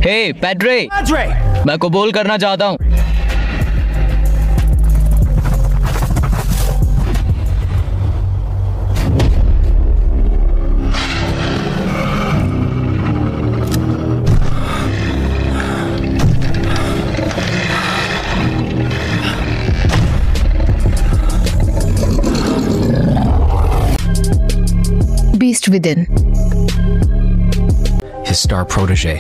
हे पैड्रे, मैं कबूल करना चाहता हूँ। Beast within. His star protege.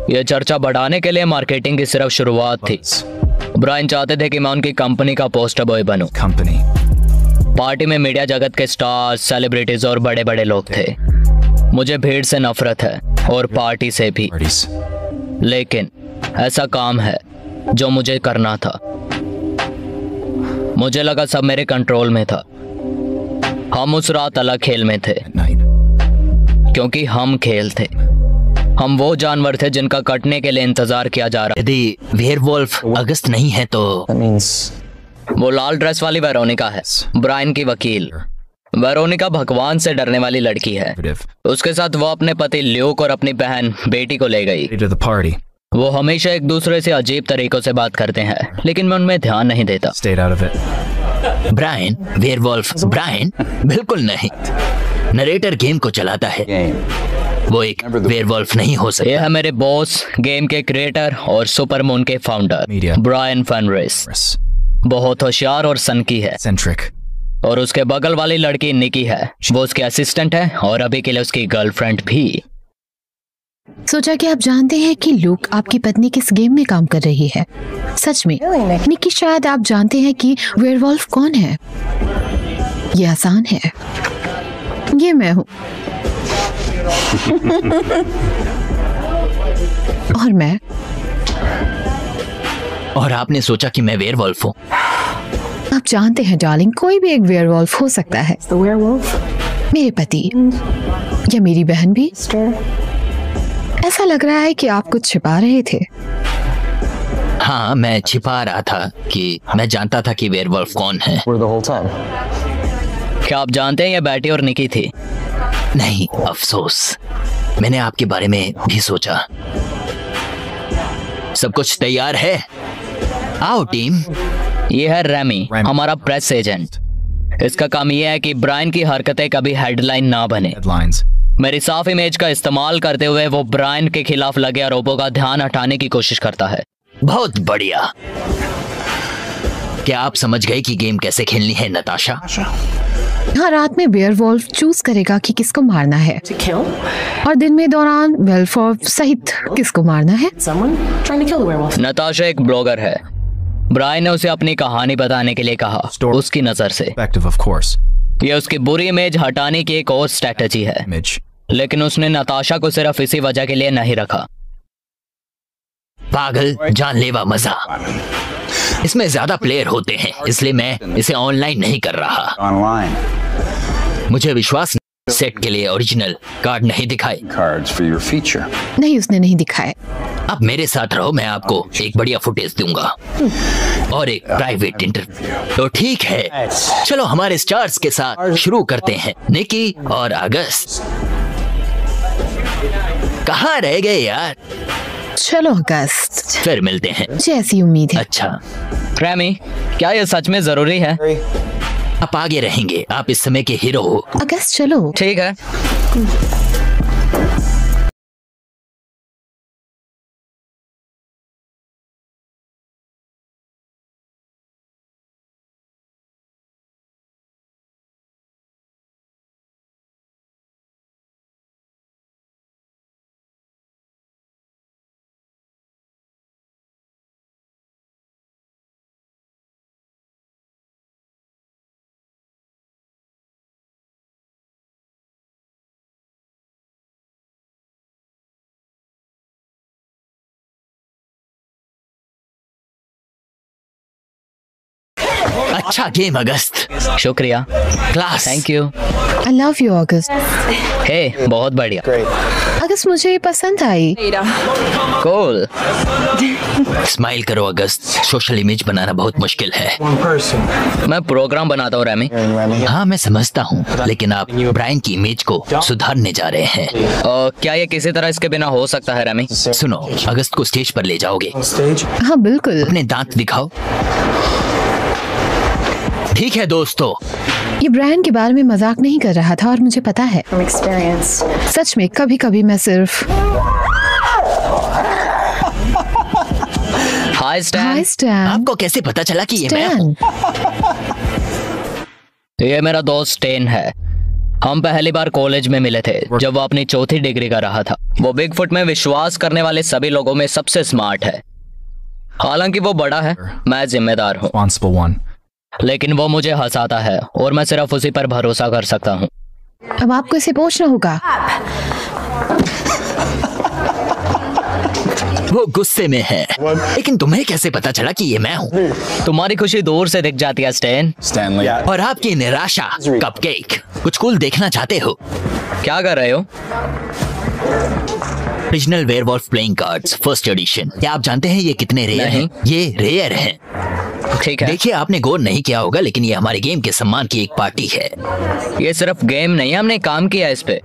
ये चर्चा बढ़ाने के लिए मार्केटिंग की सिर्फ शुरुआत थी। ब्रायन चाहते थे कि मैं उनकी कंपनी का पोस्टर बॉय बनूं। पार्टी में मीडिया जगत के स्टार्स, सेलिब्रिटीज और बड़े बड़े लोग थे। मुझे भीड़ से नफरत है और पार्टी से भी। लेकिन ऐसा काम है जो मुझे करना था। मुझे लगा सब मेरे कंट्रोल में था। हम उस रात अलग खेल में थे, क्योंकि हम खेल थे। हम वो जानवर थे जिनका कटने के लिए इंतजार किया जा रहा। यदि वेयरवुल्फ अगस्त नहीं है तो वो लाल ड्रेस वाली वेरोनिका है, ब्रायन की वकील। वेरोनिका भगवान से डरने वाली लड़की है। उसके साथ वो अपने पति ल्यूक और अपनी बहन बेटी को ले गई। वो हमेशा एक दूसरे से अजीब तरीकों से बात करते हैं, लेकिन मैं उनमें ध्यान नहीं देता। ब्रायन वेयरवुल्फ ब्रायन बिल्कुल नहीं। नरेटर गेम को चलाता है, वो एक वेयरवुल्फ नहीं हो सकता। ये है मेरे बॉस, गेम के क्रिएटर और सुपरमून के फाउंडर ब्रायन फेनरिस। बहुत होशियार और सनकी है। और उसके बगल वाली लड़की निकी है, वो उसके असिस्टेंट है और अभी के लिए उसकी गर्लफ्रेंड भी। सोचा कि आप जानते हैं कि लूक आपकी पत्नी किस गेम में काम कर रही है। सच में निकी, शायद आप जानते हैं कि वेयरवुल्फ कौन है। ये आसान है, ये मैं हूँ। और मैं। और आपने सोचा कि मैं वेयरवुल्फ हूँ। आप जानते हैं डार्लिंग, कोई भी एक वेयरवुल्फ हो सकता है। मेरे पति या मेरी बहन भी। ऐसा लग रहा है कि आप कुछ छिपा रहे थे। हाँ, मैं छिपा रहा था कि मैं जानता था कि वेयरवुल्फ कौन है। क्या आप जानते हैं ये बैटी और निकी थी? नहीं, अफसोस। मैंने आपके बारे में भी सोचा। सब कुछ तैयार है? आओ टीम। ये है रेमी, हमारा प्रेस एजेंट। इसका काम यह है कि ब्रायन की हरकतें कभी हेडलाइन ना बने। मेरी साफ इमेज का इस्तेमाल करते हुए वो ब्रायन के खिलाफ लगे आरोपों का ध्यान हटाने की कोशिश करता है। बहुत बढ़िया। क्या आप समझ गए कि गेम कैसे खेलनी है, नताशा? हाँ, रात में वेयरवुल्फ चूज करेगा कि किसको मारना है और दिन में दौरान वेयरवुल्फ सहित किसको मारना है। नताशा एक ब्लॉगर है। ब्रायन ने उसे अपनी कहानी बताने के लिए कहा, उसकी नजर से। ये उसकी बुरी इमेज हटाने की एक और स्ट्रेटजी है। लेकिन उसने नताशा को सिर्फ इसी वजह के लिए नहीं रखा। पागल, जानलेवा मजा। इसमें ज्यादा प्लेयर होते हैं, इसलिए मैं इसे ऑनलाइन नहीं कर रहा। मुझे विश्वास सेट के लिए ओरिजिनल कार्ड नहीं दिखाए। नहीं, उसने नहीं दिखाए। अब मेरे साथ रहो, मैं आपको एक बढ़िया फुटेज दूंगा और एक प्राइवेट इंटरव्यू। तो ठीक है, चलो हमारे स्टार्स के साथ शुरू करते हैं। निकी और अगस्त। कहाँ रह गए यार? चलो अगस्त, फिर मिलते हैं। जैसी उम्मीद है। अच्छा रेमी, क्या ये सच में जरूरी है? आप आगे रहेंगे, आप इस समय के हीरो हो। अगस्त चलो। ठीक है। अच्छा गेम अगस्त। शुक्रिया। Class. Thank you. I love you August. Hey, बहुत बढ़िया। अगस्त मुझे ये पसंद आई। कूल। स्माइल करो अगस्त, सोशल इमेज बनाना बहुत मुश्किल है। मैं प्रोग्राम बनाता हूँ रेमी। हाँ मैं समझता हूँ, लेकिन आप ब्रायन की इमेज को सुधारने जा रहे हैं। क्या ये किसी तरह इसके बिना हो सकता है रेमी? सुनो, अगस्त को स्टेज पर ले जाओगे? हाँ बिल्कुल। अपने दांत दिखाओ। ठीक है दोस्तों, ये ब्रायन के बारे में मजाक नहीं कर रहा था और मुझे पता है। सच में कभी कभी मैं सिर्फ। हाय स्टैन। हाय स्टैन। आपको कैसे पता चला कि ये मैं हूँ? ये मेरा दोस्त स्टेन है। हम पहली बार कॉलेज में मिले थे जब वो अपनी चौथी डिग्री कर रहा था। वो बिगफुट में विश्वास करने वाले सभी लोगों में सबसे स्मार्ट है। हालांकि वो बड़ा है, मैं जिम्मेदार हूँ, लेकिन वो मुझे हंसाता है और मैं सिर्फ उसी पर भरोसा कर सकता हूँ। अब आपको इसे पूछना होगा। वो गुस्से में है, लेकिन तुम्हें कैसे पता चला कि ये मैं हूँ? तुम्हारी खुशी दूर से दिख जाती है स्टैन। और आपकी निराशा। कपकेक, कुछ कूल देखना चाहते हो? क्या कर रहे हो? Original werewolf playing cards first edition. क्या आप जानते हैं ये कितने रेयर हैं? ये रेयर हैं। ठीक है। देखिए, आपने गौर नहीं किया होगा, लेकिन ये हमारे गेम के सम्मान की एक पार्टी है। ये सिर्फ गेम नहीं है, हमने काम किया इस पे।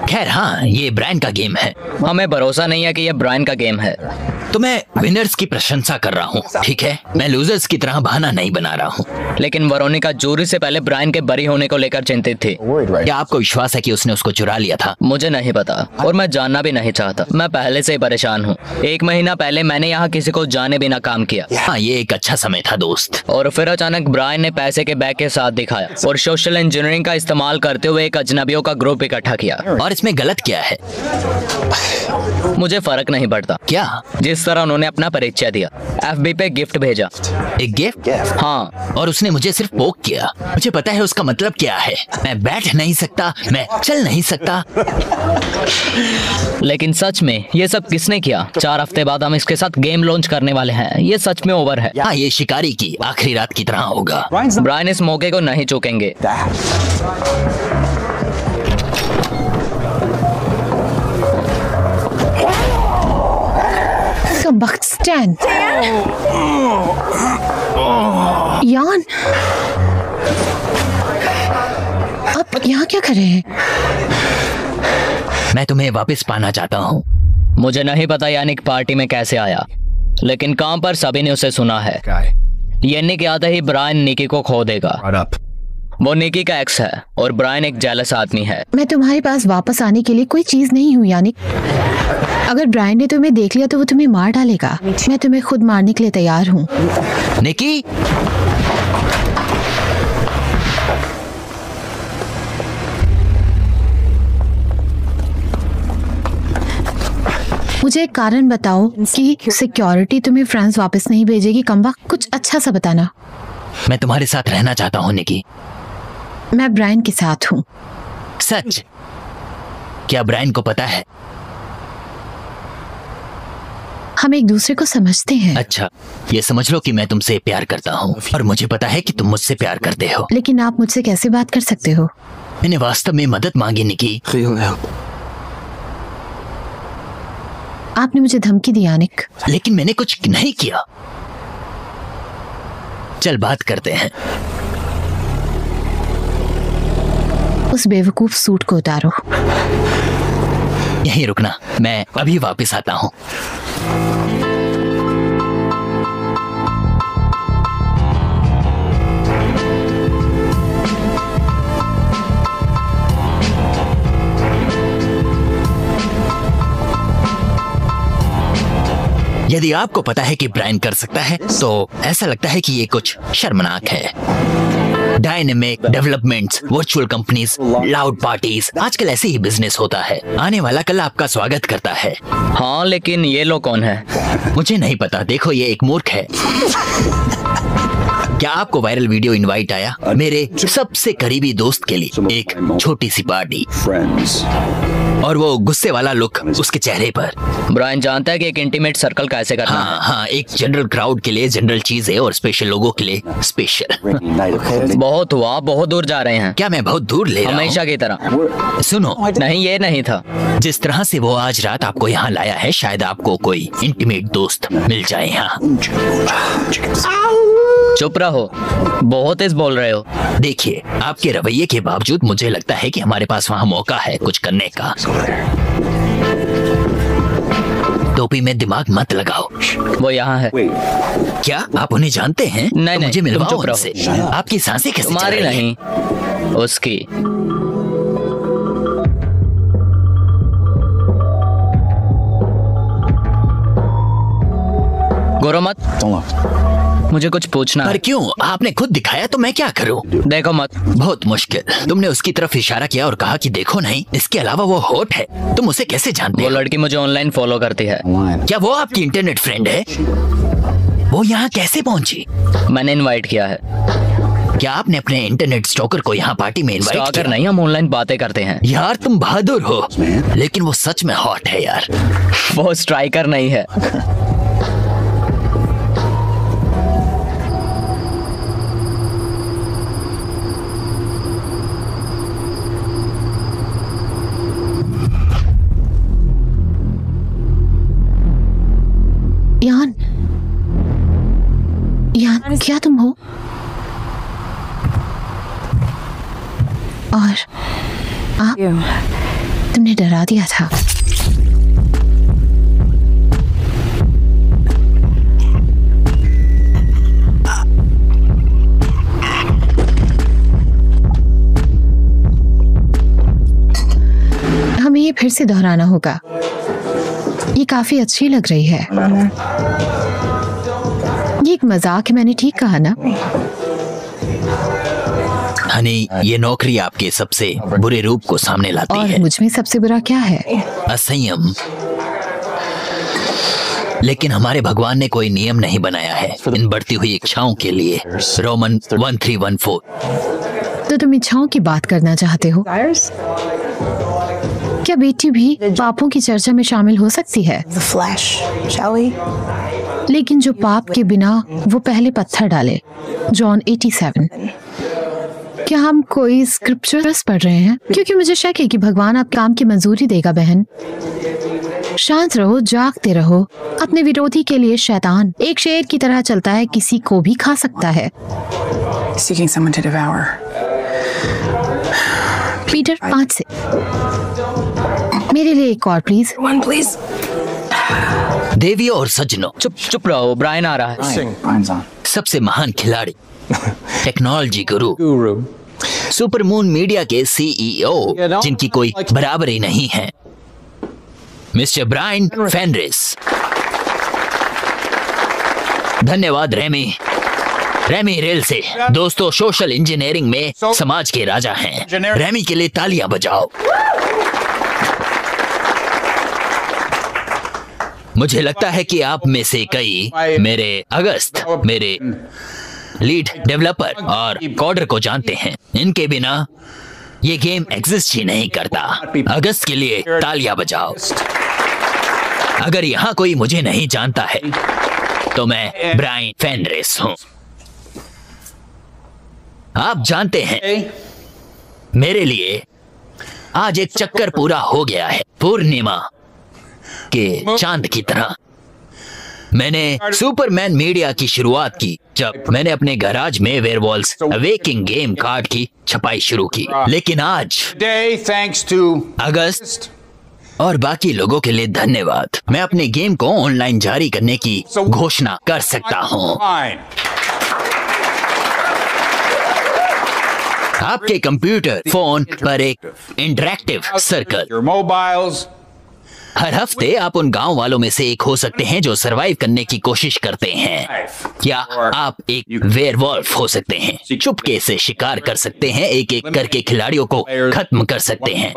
खैर हाँ, ये ब्रायन का गेम है। हमें भरोसा नहीं है कि ये ब्रायन का गेम है। तो मैं विनर्स की प्रशंसा कर रहा हूँ, ठीक है? मैं लूजर्स की तरह बहाना नहीं बना रहा हूँ। लेकिन वेरोनिका जूरी से पहले ब्रायन के बरी होने को लेकर चिंतित थी। क्या आपको विश्वास है कि उसने उसको चुरा लिया था? मुझे नहीं पता और मैं जानना भी नहीं चाहता। मैं पहले से ही परेशान हूँ। 1 महीना पहले मैंने यहाँ किसी को जाने बिना काम किया। हाँ, ये एक अच्छा समय था दोस्त। और फिर अचानक ब्रायन ने पैसे के बैग के साथ दिखाया और सोशल इंजीनियरिंग का इस्तेमाल करते हुए एक अजनबियों का ग्रुप इकट्ठा किया। और इसमें गलत क्या है? मुझे फर्क नहीं पड़ता। क्या? जिस तरह उन्होंने अपना परिचय दिया, FB पे गिफ्ट भेजा। एक गिफ्ट? हाँ। और उसने मुझे सिर्फ पोक किया। मुझे पता है उसका मतलब क्या है। मैं बैठ नहीं सकता, मैं चल नहीं सकता। लेकिन सच में ये सब किसने किया? 4 हफ्ते बाद हम इसके साथ गेम लॉन्च करने वाले हैं। ये सच में ओवर है। हाँ, ये शिकारी की आखिरी रात की तरह होगा। ब्रायन इस मौके को नहीं चूकेंगे। वक्त स्टैन। यान, आप यहाँ क्या कर रहे हैं? मैं तुम्हें वापस पाना चाहता हूँ। मुझे नहीं पता यानिक पार्टी में कैसे आया, लेकिन काम पर सभी ने उसे सुना है। यानिक आते ही ब्रायन निकी को खो देगा। वो निकी का एक्स है और ब्रायन एक जेलस आदमी है। मैं तुम्हारे पास वापस आने के लिए कोई चीज नहीं हूँ यानिक। अगर ब्रायन ने तुम्हें देख लिया तो वो तुम्हें मार डालेगा। मैं तुम्हें खुद मारने के लिए तैयार हूँ। निकी, मुझे एक कारण बताओ कि सिक्योरिटी तुम्हें फ्रांस वापस नहीं भेजेगी। कम्बा, कुछ अच्छा सा बताना। मैं तुम्हारे साथ रहना चाहता हूँ निकी। मैं ब्रायन के साथ हूँ। सच? क्या ब्रायन को पता है? हम एक दूसरे को समझते हैं। अच्छा, ये समझ लो कि मैं तुमसे प्यार करता हूँ और मुझे पता है कि तुम मुझसे प्यार करते हो। लेकिन आप मुझसे कैसे बात कर सकते हो? मैंने वास्तव में मदद मांगी निकी। आपने मुझे धमकी दी यानिक। लेकिन मैंने कुछ नहीं किया। चल बात करते हैं। उस बेवकूफ सूट को उतारो। यहीं रुकना, मैं अभी वापस आता हूँ। यदि आपको पता है कि ब्रायन कर सकता है, तो ऐसा लगता है कि ये कुछ शर्मनाक है। Dynamic developments, virtual companies, loud parties, आजकल ऐसे ही बिजनेस होता है। आने वाला कल आपका स्वागत करता है। हाँ, लेकिन ये लोग कौन है? मुझे नहीं पता। देखो, ये एक मूर्ख है। क्या आपको वायरल वीडियो इनवाइट आया? मेरे सबसे करीबी दोस्त के लिए एक छोटी सी पार्टी, और वो गुस्से वाला लुक उसके चेहरे पर। ब्रायन जानता है कि एक इंटीमेट सर्कल कैसे करना है। हाँ, एक जनरल क्राउड के लिए जनरल चीजें और स्पेशल लोगों के लिए स्पेशल। बहुत हुआ, बहुत दूर जा रहे हैं। क्या मैं बहुत दूर ले रहा हूँ? हमेशा की तरह। सुनो, नहीं, ये नहीं था। जिस तरह से वो आज रात आपको यहाँ लाया है, शायद आपको कोई इंटीमेट दोस्त मिल जाए यहाँ। चुप रहो, बहुत तेज बोल रहे हो। देखिए, आपके रवैये के बावजूद मुझे लगता है कि हमारे पास वहाँ मौका है कुछ करने का। टोपी में दिमाग मत लगाओ। वो यहाँ है। क्या आप उन्हें जानते हैं? नहीं, तो मुझे तुम मिलवाओ चुप रहो। उनसे। आपकी सांसें कैसे चल तुम्हारी रही हैं? नहीं, उसकी। गोरो मत, मुझे कुछ पूछना पर है। क्यों? आपने खुद दिखाया तो मैं क्या करूं? देखो मत। बहुत मुश्किल। तुमने उसकी तरफ इशारा किया और कहा कि देखो नहीं। इसके अलावा वो हॉट है। तुम उसे कैसे जानते वो हो? लड़की मुझे ऑनलाइन फॉलो करती है। क्या वो आपकी इंटरनेट फ्रेंड है? वो यहाँ कैसे पहुंची? मैंने इनवाइट किया है। क्या आपने अपने इंटरनेट स्टॉकर को यहाँ पार्टी में इनवाइट स्टॉकर किया? नहीं, हम ऑनलाइन बातें करते हैं। यार तुम बहादुर हो, लेकिन वो सच में हॉट है यार। वो स्ट्राइकर नहीं है। यान, क्या तुम हो? और आप, तुमने डरा दिया था। हमें ये फिर से दोहराना होगा। ये काफी अच्छी लग रही है। ये एक मजाक है, मैंने ठीक कहा ना? हनी, ये नौकरी आपके सबसे बुरे रूप को सामने लाती और है। मुझ में सबसे बुरा क्या है? असंयम। लेकिन हमारे भगवान ने कोई नियम नहीं बनाया है इन बढ़ती हुई इच्छाओं के लिए। रोमन 1314। तो तुम इच्छाओं की बात करना चाहते हो? क्या बेटी भी पापों की चर्चा में शामिल हो सकती है? लेकिन जो पाप के बिना वो पहले पत्थर डाले। जॉन 87। क्या हम कोई स्क्रिप्चर्स पढ़ रहे हैं? क्योंकि मुझे शक है कि भगवान आप काम की मंजूरी देगा। बहन, शांत रहो, जागते रहो। अपने विरोधी के लिए शैतान एक शेर की तरह चलता है, किसी को भी खा सकता है। पीटर, 5 से। मेरे लिए एक और प्लीज। देवियों और सज्जनों, चुप रहो, ब्रायन आ रहा है। सबसे महान खिलाड़ी, टेक्नोलॉजी गुरु, सुपरमून मीडिया के सीईओ, जिनकी कोई बराबरी नहीं है, मिस्टर ब्रायन फेनरिस। धन्यवाद रेमी रेल से। दोस्तों, सोशल इंजीनियरिंग में समाज के राजा हैं। रेमी के लिए तालियां बजाओ। मुझे लगता है कि आप में से कई मेरे लीड डेवलपर और कोडर को जानते हैं। इनके बिना ये गेम एग्जिस्ट ही नहीं करता। अगस्त के लिए तालियां बजाओ। अगर यहाँ कोई मुझे नहीं जानता है तो मैं ब्रायन फेनरिस हूँ। आप जानते हैं, मेरे लिए आज एक चक्कर पूरा हो गया है, पूर्णिमा के चांद की तरह। मैंने सुपरमैन मीडिया की शुरुआत की जब मैंने अपने गैराज में वेयरवॉल्व्स अवेकिंग गेम कार्ड की छपाई शुरू की। लेकिन आज अगस्त और बाकी लोगों के लिए धन्यवाद, मैं अपने गेम को ऑनलाइन जारी करने की घोषणा कर सकता हूँ। आपके कंप्यूटर, फोन पर एक इंटरैक्टिव सर्कल, हर हफ्ते आप उन गांव वालों में से एक हो सकते हैं जो सरवाइव करने की कोशिश करते हैं, या आप एक वेयरवॉल्फ हो सकते हैं, चुपके से शिकार कर सकते हैं, एक एक करके खिलाड़ियों को खत्म कर सकते हैं।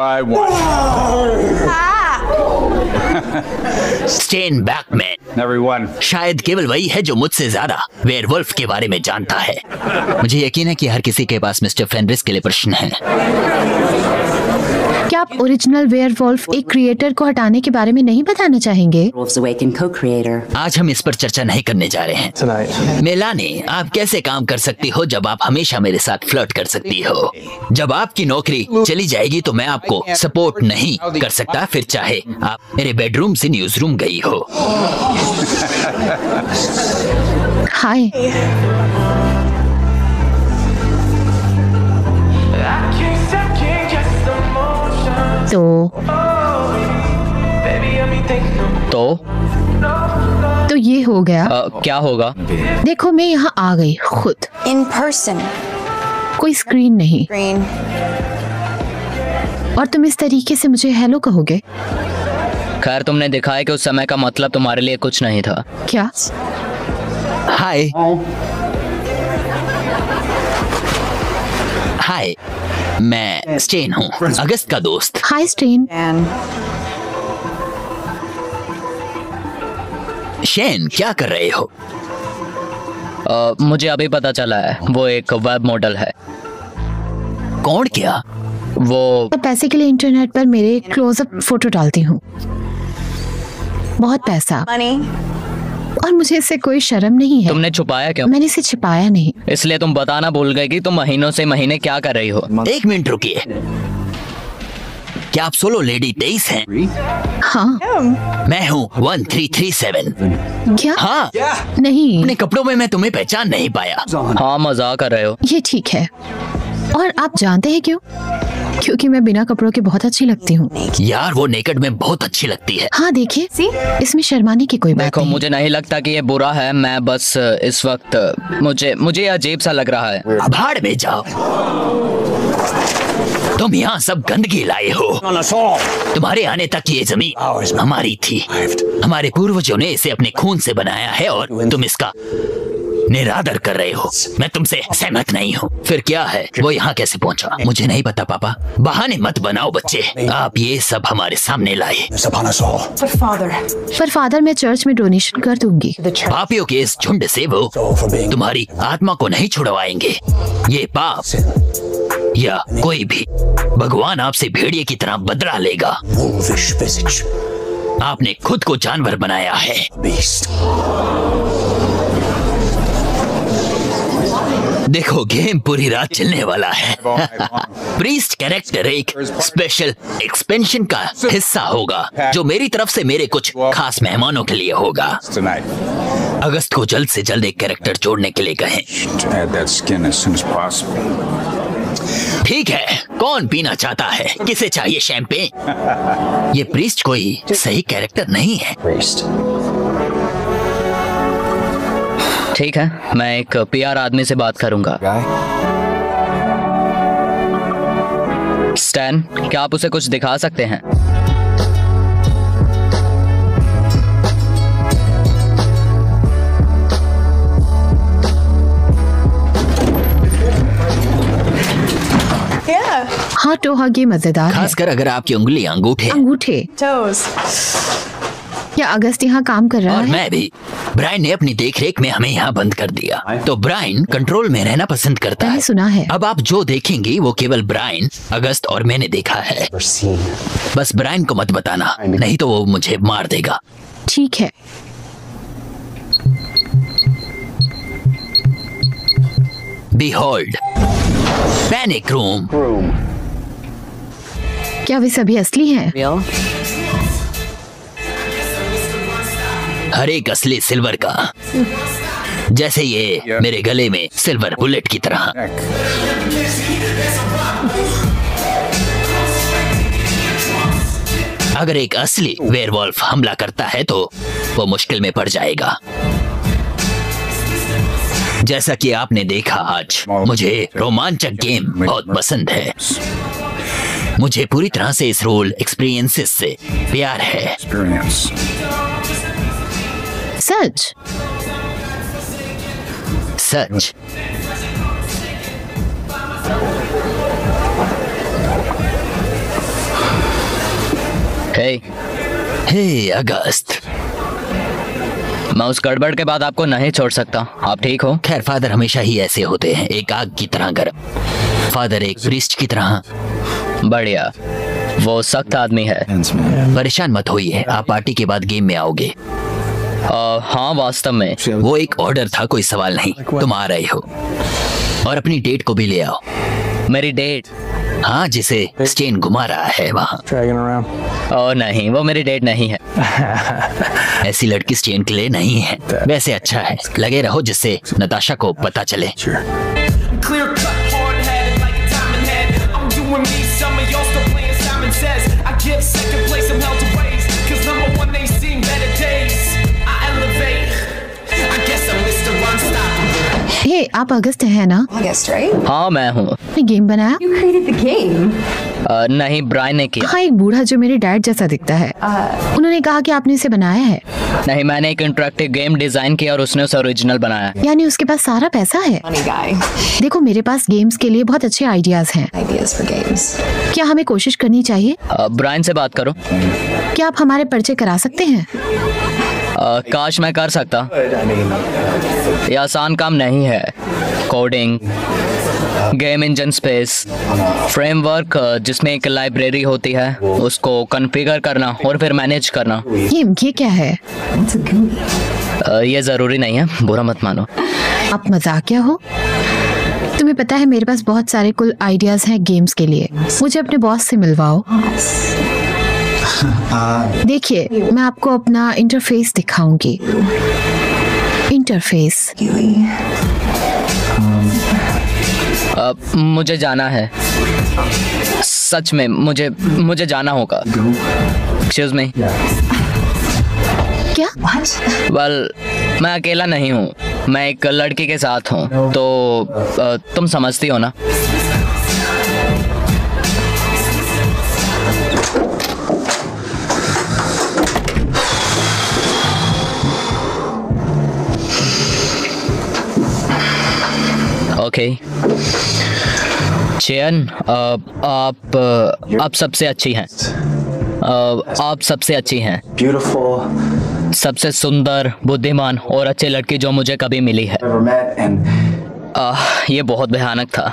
स्टेन बैकमैन शायद केवल वही है जो मुझसे ज्यादा वेयरवुल्फ के बारे में जानता है। मुझे यकीन है कि हर किसी के पास मिस्टर फेनरिस के लिए प्रश्न है। क्या आप ओरिजिनल वेयरवुल्फ एक क्रिएटर को हटाने के बारे में नहीं बताना चाहेंगे? आज हम इस पर चर्चा नहीं करने जा रहे हैं। मेलानी, आप कैसे काम कर सकती हो जब आप हमेशा मेरे साथ फ्लर्ट कर सकती हो? जब आपकी नौकरी चली जाएगी तो मैं आपको सपोर्ट नहीं कर सकता, फिर चाहे आप मेरे बेडरूम से न्यूज रूम गई हो। हाय, तो ये हो गया। क्या होगा? देखो, मैं यहाँ आ गई खुद, In person. कोई स्क्रीन नहीं, और तुम इस तरीके से मुझे हेलो कहोगे? खैर, तुमने दिखाया कि उस समय का मतलब तुम्हारे लिए कुछ नहीं था। क्या? हाय हाय, मैं स्टेन हूँ, अगस्त का दोस्त। हाय स्टेन। शेन, क्या कर रहे हो? मुझे अभी पता चला है, वो एक वेब मॉडल है। कौन? क्या? वो पैसे के लिए इंटरनेट पर मेरे क्लोजअप फोटो डालती हूँ, बहुत पैसा, Money. और मुझे इससे कोई शर्म नहीं है। तुमने छुपाया क्यों? मैंने इसे छिपाया नहीं। इसलिए तुम बताना भूल गए कि तुम महीनों से महीने क्या कर रही हो। एक मिनट रुकिए, क्या आप सोलो लेडी 23 हैं? हाँ। मैं हूँ 1337। क्या? हाँ, नहीं, अपने कपड़ों में मैं तुम्हें पहचान नहीं पाया। हाँ, मजाक कर रहे हो। ये ठीक है। और आप जानते हैं क्यों? क्योंकि मैं बिना कपड़ों के बहुत अच्छी लगती हूँ। यार, वो नेकेड में बहुत अच्छी लगती है। हाँ, देखिए, इसमें शर्माने की कोई बात देखो, नहीं। मुझे नहीं लगता कि ये बुरा है। मैं बस इस वक्त मुझे अजीब सा लग रहा है। भाड़ में जाओ, तुम यहाँ सब गंदगी लाए हो। तुम्हारे आने तक ये जमीन हमारी थी, हमारे पूर्वजों ने इसे अपने खून से बनाया है, और तुम इसका निरादर कर रहे हो। मैं तुमसे सहमत नहीं हूँ। फिर क्या है, वो यहाँ कैसे पहुँचा? मुझे नहीं पता पापा, बहाने मत बनाओ बच्चे, आप ये सब हमारे सामने लाए। पर फादर, मैं चर्च में डोनेशन कर दूंगी। पापियों के इस झुंड से वो तुम्हारी आत्मा को नहीं छुड़वाएंगे। ये पाप या कोई भी, भगवान आपसे भेड़िए की तरह बदला लेगा। आपने खुद को जानवर बनाया है। देखो, गेम पूरी रात चलने वाला है। प्रीस्ट कैरेक्टर एक स्पेशल एक्सपेंशन का हिस्सा होगा, जो मेरी तरफ से मेरे कुछ खास मेहमानों के लिए होगा। अगस्त को जल्द से जल्द एक कैरेक्टर जोड़ने के लिए कहें। ठीक है, कौन पीना चाहता है? किसे चाहिए शैंपेन? ये प्रीस्ट कोई सही कैरेक्टर नहीं है। ठीक है, मैं एक पीआर आदमी से बात करूंगा। स्टैन, क्या आप उसे कुछ दिखा सकते हैं? हाँ, टोहग ये मजेदार है। खासकर अगर आपकी उंगली अंगूठे। Toes. क्या अगस्त यहाँ काम कर रहा और है? मैं भी। ब्रायन ने अपनी देखरेख में हमें यहाँ बंद कर दिया, तो ब्रायन कंट्रोल में रहना पसंद करता मैंने है। सुना है। अब आप जो देखेंगी वो केवल ब्रायन, अगस्त और मैंने देखा है। बस ब्रायन को मत बताना, नहीं तो वो मुझे मार देगा। ठीक है। Behold, panic room. क्या वे सभी असली हैं? हर एक असली सिल्वर का, जैसे ये मेरे गले में सिल्वर बुलेट की तरह। अगर एक असली वेयरवुल्फ हमला करता है तो वो मुश्किल में पड़ जाएगा। जैसा कि आपने देखा, आज मुझे रोमांचक गेम बहुत पसंद है। मुझे पूरी तरह से इस रोल एक्सपीरियंसेस से प्यार है। सच? सच। हे अगस्त, मैं उस गड़बड़ के बाद आपको नहीं छोड़ सकता। आप ठीक हो? खैर, फादर हमेशा ही ऐसे होते हैं, एक आग की तरह गर्म। फादर एक प्रीस्ट की तरह। बढ़िया, वो सख्त आदमी है। परेशान मत होइए, आप पार्टी के बाद गेम में आओगे। हाँ, वास्तव में वो एक ऑर्डर था, कोई सवाल नहीं। तुम आ रहे हो और अपनी डेट को भी ले आओ। मेरी डेट? हाँ, जिसे स्टेन घुमा रहा है वहाँ। ओह नहीं, वो मेरी डेट नहीं है। ऐसी लड़की स्टेन के लिए नहीं है। वैसे अच्छा है, लगे रहो जिससे नताशा को पता चले। हे, आप अगस्त हैं ना? August, right? हाँ, मैं हूँ। आपने गेम बनाया? You created the game. नहीं, ब्रायन ने किया। हाँ, एक बूढ़ा जो मेरे डैड जैसा दिखता है। उन्होंने कहा कि आपने इसे बनाया है। नहीं, मैंने एक इंटरेक्टिव गेम डिजाइन किया और उसने उसे ओरिजिनल बनाया। यानी उसके पास सारा पैसा है। Funny guy. देखो, मेरे पास गेम्स के लिए बहुत अच्छे आइडियाज हैं। Ideas for games. क्या हमें कोशिश करनी चाहिए? ब्रायन से बात करो। क्या आप हमारे परिचय करा सकते हैं? काश मैं कर सकता। ये आसान काम नहीं है। Coding, game engine space, framework जिसमें एक लाइब्रेरी होती है, उसको कॉन्फ़िगर करना और फिर मैनेज करना। ये क्या है? What's a GUI? ये जरूरी नहीं है, बुरा मत मानो। आप मजाकिया हो? तुम्हें पता है मेरे पास बहुत सारे कुल आइडियाज हैं गेम्स के लिए। मुझे अपने बॉस से मिलवाओ। देखिए, मैं आपको अपना इंटरफेस दिखाऊंगी। इंटरफेस। GUI. मुझे जाना है, सच में मुझे जाना होगा। Excuse me. क्या? What? वेल, मैं अकेला नहीं हूँ, मैं एक लड़की के साथ हूँ, तो तुम समझती हो ना। ओके चयन, आप सबसे अच्छी हैं। आप सबसे अच्छी हैं। Beautiful, सबसे सुंदर, बुद्धिमान और अच्छी लड़की जो मुझे कभी मिली है। ever met, and ये बहुत भयानक था।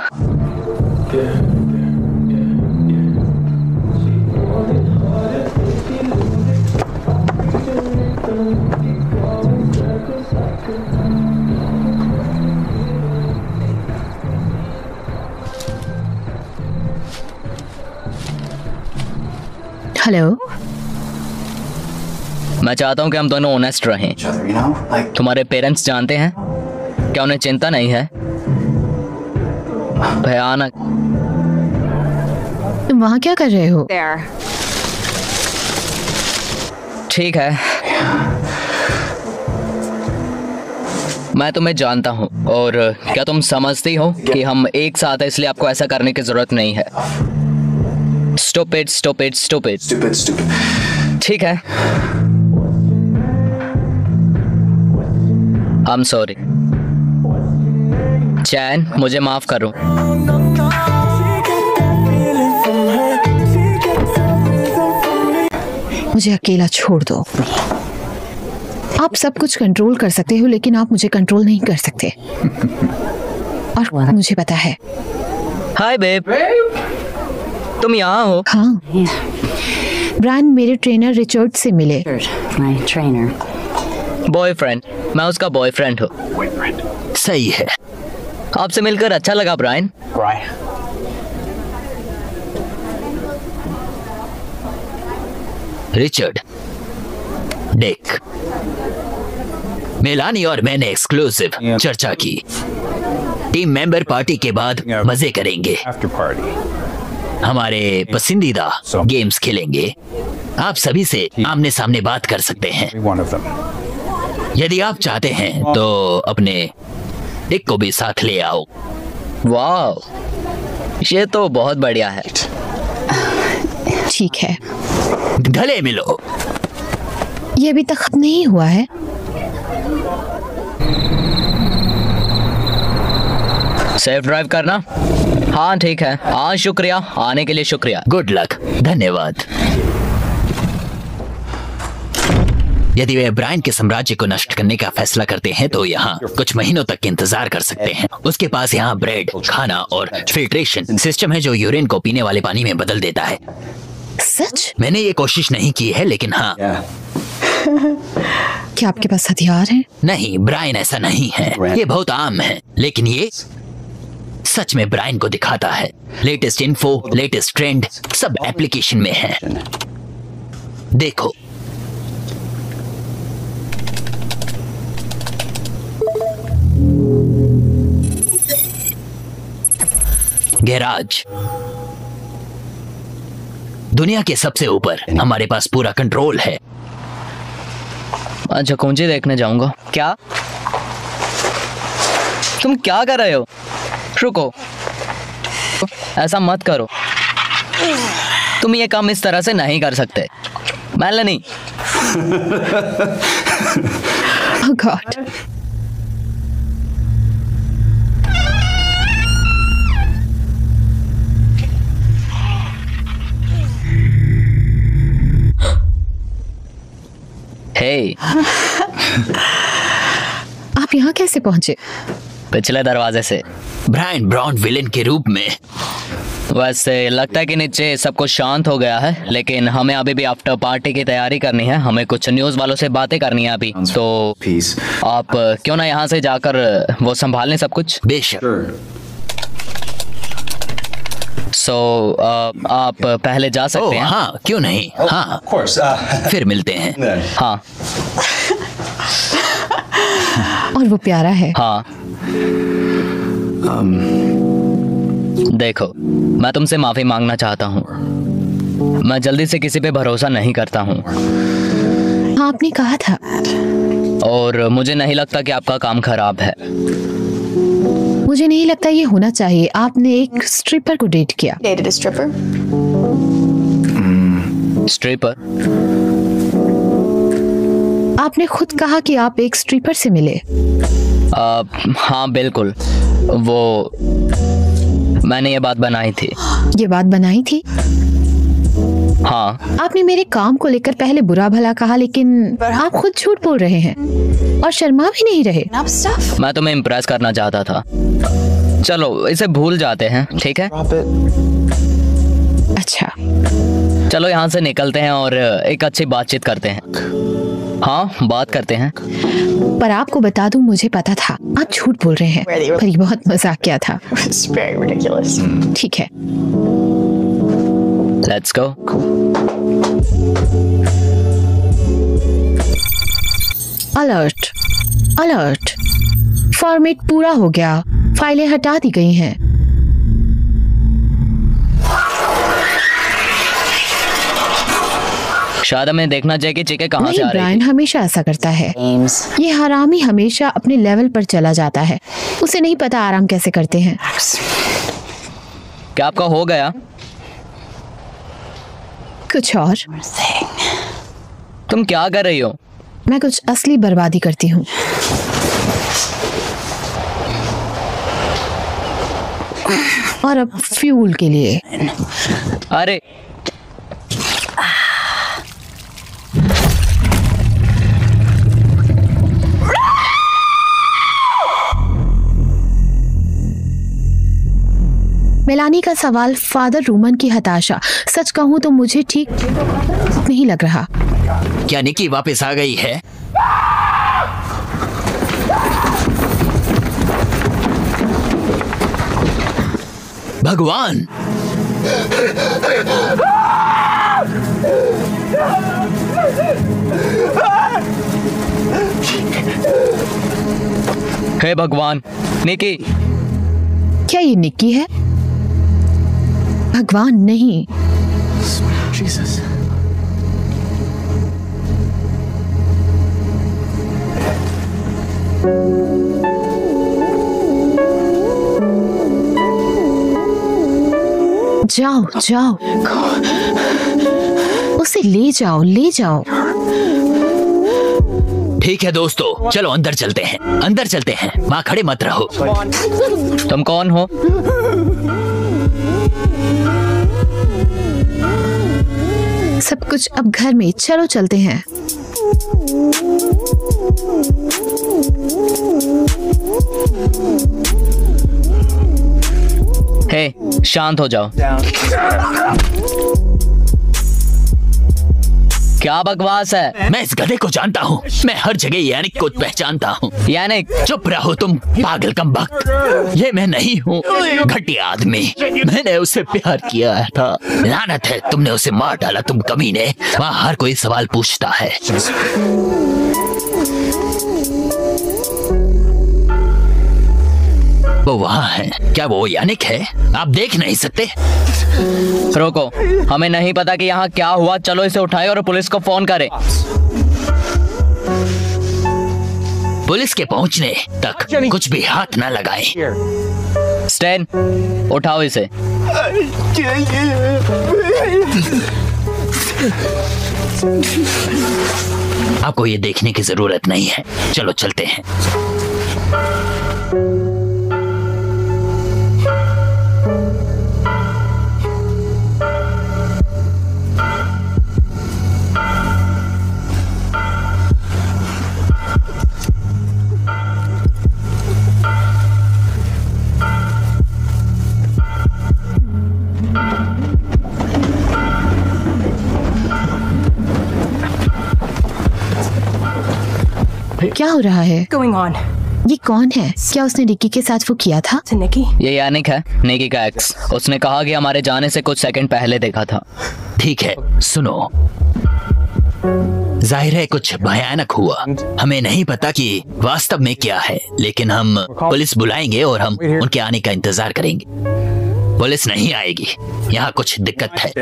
हेलो। मैं चाहता हूँ कि हम दोनों ऑनेस्ट रहें। each other, you know, like तुम्हारे पेरेंट्स जानते हैं? क्या उन्हें चिंता नहीं है? भयानक। तुम वहाँ क्या कर रहे हो? There. ठीक है, मैं तुम्हें जानता हूँ और क्या तुम समझती हो कि हम एक साथ हैं, इसलिए आपको ऐसा करने की जरूरत नहीं है। Stupid stupid stupid. stupid. ठीक है, आई एम सॉरी। चैन, मुझे माफ करो। मुझे अकेला छोड़ दो। आप सब कुछ कंट्रोल कर सकते हो, लेकिन आप मुझे कंट्रोल नहीं कर सकते। और मुझे पता है। हाय बेब, तुम यहाँ हो? हाँ, ब्रायन मेरे ट्रेनर रिचर्ड से मिले। My trainer. बॉयफ्रेंड, मैं उसका बॉयफ्रेंड हूँ। सही है। आपसे मिलकर अच्छा लगा ब्रायन। रिचर्ड, डेक, मेलानी और मैंने एक्सक्लूसिव चर्चा की। टीम मेंबर पार्टी के बाद मजे करेंगे। After party. हमारे पसंदीदा गेम्स खेलेंगे। आप सभी से आमने सामने बात कर सकते हैं। One of them. यदि आप चाहते हैं तो अपने डिक को भी साथ ले आओ। वाह, ये तो बहुत बढ़िया है। ठीक है, गले मिलो। ये अभी तक खत्म नहीं हुआ है। सेफ ड्राइव करना। हाँ ठीक है। हाँ शुक्रिया, आने के लिए शुक्रिया। Good luck. धन्यवाद। यदि वे ब्रायन के साम्राज्य को नष्ट करने का फैसला करते हैं तो यहाँ कुछ महीनों तक इंतजार कर सकते हैं। उसके पास यहाँ ब्रेड, खाना और फिल्ट्रेशन सिस्टम है जो यूरिन को पीने वाले पानी में बदल देता है। सच? मैंने ये कोशिश नहीं की है, लेकिन हाँ। क्या आपके पास हथियार है? नहीं, ब्रायन ऐसा नहीं है। ये बहुत आम है, लेकिन ये सच में ब्रायन को दिखाता है। लेटेस्ट इन्फो, लेटेस्ट ट्रेंड सब एप्लीकेशन में है। देखो, गैराज दुनिया के सबसे ऊपर, हमारे पास पूरा कंट्रोल है। अच्छा, कुंजी देखने जाऊंगा। क्या तुम क्या कर रहे हो? रुको, ऐसा मत करो। तुम ये काम इस तरह से नहीं कर सकते। मेलानी। Oh God. हे, आप यहाँ कैसे पहुंचे? पिछले दरवाजे से। ब्रायन ब्राउन विलेन के रूप में। वैसे लगता है कि नीचे सब कुछ शांत हो गया है, लेकिन हमें अभी भी आफ्टर पार्टी की तैयारी करनी है। हमें कुछ न्यूज़ वालों से बातें करनी है अभी। तो आप क्यों ना यहाँ से जाकर वो संभाल लें सब कुछ। बेशक। आप पहले जा सकते हैं। हाँ, क्यों नहीं। हाँ, फिर मिलते हैं। हाँ। और वो प्यारा है। हाँ। देखो, मैं तुमसे माफी मांगना चाहता हूँ। मैं जल्दी से किसी पे भरोसा नहीं करता हूँ। आपने कहा था। और मुझे नहीं लगता कि आपका काम खराब है। मुझे नहीं लगता ये होना चाहिए। आपने एक स्ट्रिपर को डेट किया। Dated a stripper? स्ट्रिपर? आपने खुद कहा कि आप एक स्ट्रिपर से मिले। हाँ बिल्कुल, वो मैंने ये बात बनाई थी। ये बात बनाई थी? हाँ। आपने मेरे काम को लेकर पहले बुरा भला कहा, लेकिन आप खुद झूठ बोल रहे हैं और शर्मा भी नहीं रहे। Up stuff? मैं तुम्हें इम्प्रेस करना चाहता था। चलो इसे भूल जाते हैं, ठीक है? अच्छा, चलो यहाँ से निकलते हैं और एक अच्छी बातचीत करते हैं। हाँ, बात करते हैं। पर आपको बता दूं, मुझे पता था आप झूठ बोल रहे हैं, पर ये बहुत मजाकिया था। It's very ridiculous. ठीक है, let's go. Alert alert, format पूरा हो गया, फाइलें हटा दी गई हैं। शायद हमें देखना चाहिए कि चीखें कहाँ से नहीं, आ रही ब्रायन थी। हमेशा ऐसा करता है। Games. ये हरामी हमेशा अपने लेवल पर चला जाता है। उसे नहीं पता आराम कैसे करते हैं। क्या आपका हो गया? कुछ और? तुम क्या कर रही हो? मैं कुछ असली बर्बादी करती हूँ। और अब फ्यूल के लिए। अरे मेलानी का सवाल फादर रूमन की हताशा। सच कहूँ तो मुझे ठीक नहीं लग रहा। क्या निकी वापस आ गई है? भगवान! हे भगवान, निकी! क्या ये निक्की है? भगवान नहीं। Jesus. जाओ जाओ। ले जाओ, ले जाओ। ठीक है दोस्तों, चलो अंदर चलते हैं, अंदर चलते हैं। वहाँ खड़े मत रहो। तुम कौन हो? सब कुछ अब घर में, चलो चलते हैं। हे, शांत हो जाओ। क्या बकवास है? मैं इस गधे को जानता हूँ। मैं हर जगह यानिक को पहचानता हूँ। यानिक? चुप रहो तुम पागल कम वक्त। ये मैं नहीं हूँ, घटिया आदमी। मैंने उसे प्यार किया था। लानत है, तुमने उसे मार डाला, तुम कमीने। वहाँ हर कोई सवाल पूछता है। वो वहाँ है। क्या वो यानिक है? आप देख नहीं सकते? रोको, हमें नहीं पता कि यहाँ क्या हुआ। चलो इसे उठाए और पुलिस को फोन करें। पुलिस के पहुँचने तक कुछ भी हाथ न लगाएं। स्टैन, उठाओ इसे। आपको ये देखने की जरूरत नहीं है। चलो चलते हैं। क्या हो रहा है? going on? ये कौन है? क्या उसने निक्की के साथ वो किया था? To Nikki? ये यानिक है, निकी का एक्स। उसने कहा कि हमारे जाने से कुछ सेकंड पहले देखा था। ठीक है, सुनो। जाहिर है कुछ भयानक हुआ। हमें नहीं पता कि वास्तव में क्या है, लेकिन हम पुलिस बुलाएंगे और हम उनके आने का इंतजार करेंगे। पुलिस नहीं आएगी, यहाँ कुछ दिक्कत है।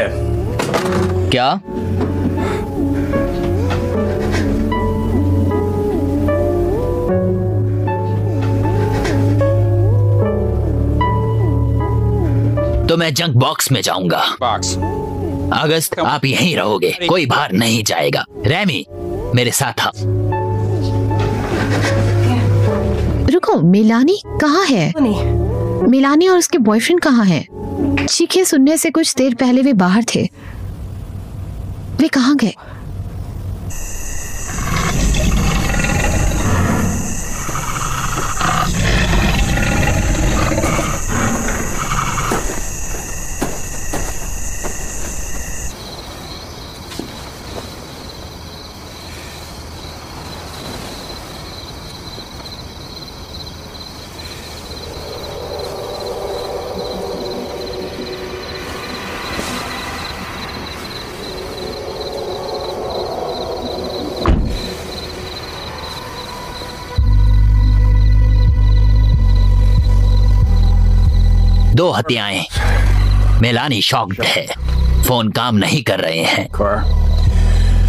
क्या? तो मैं जंक बॉक्स में जाऊंगा। अगस्त, आप यहीं रहोगे, कोई बाहर नहीं जाएगा। रैमी, मेरे साथ आ। रुको, मिलानी कहाँ है? Honey, मिलानी और उसके बॉयफ्रेंड कहाँ हैं? चीखें सुनने से कुछ देर पहले वे बाहर थे। वे कहाँ गए? दो हत्याएं। मेलानी शॉक्ड है। फोन काम नहीं कर रहे हैं।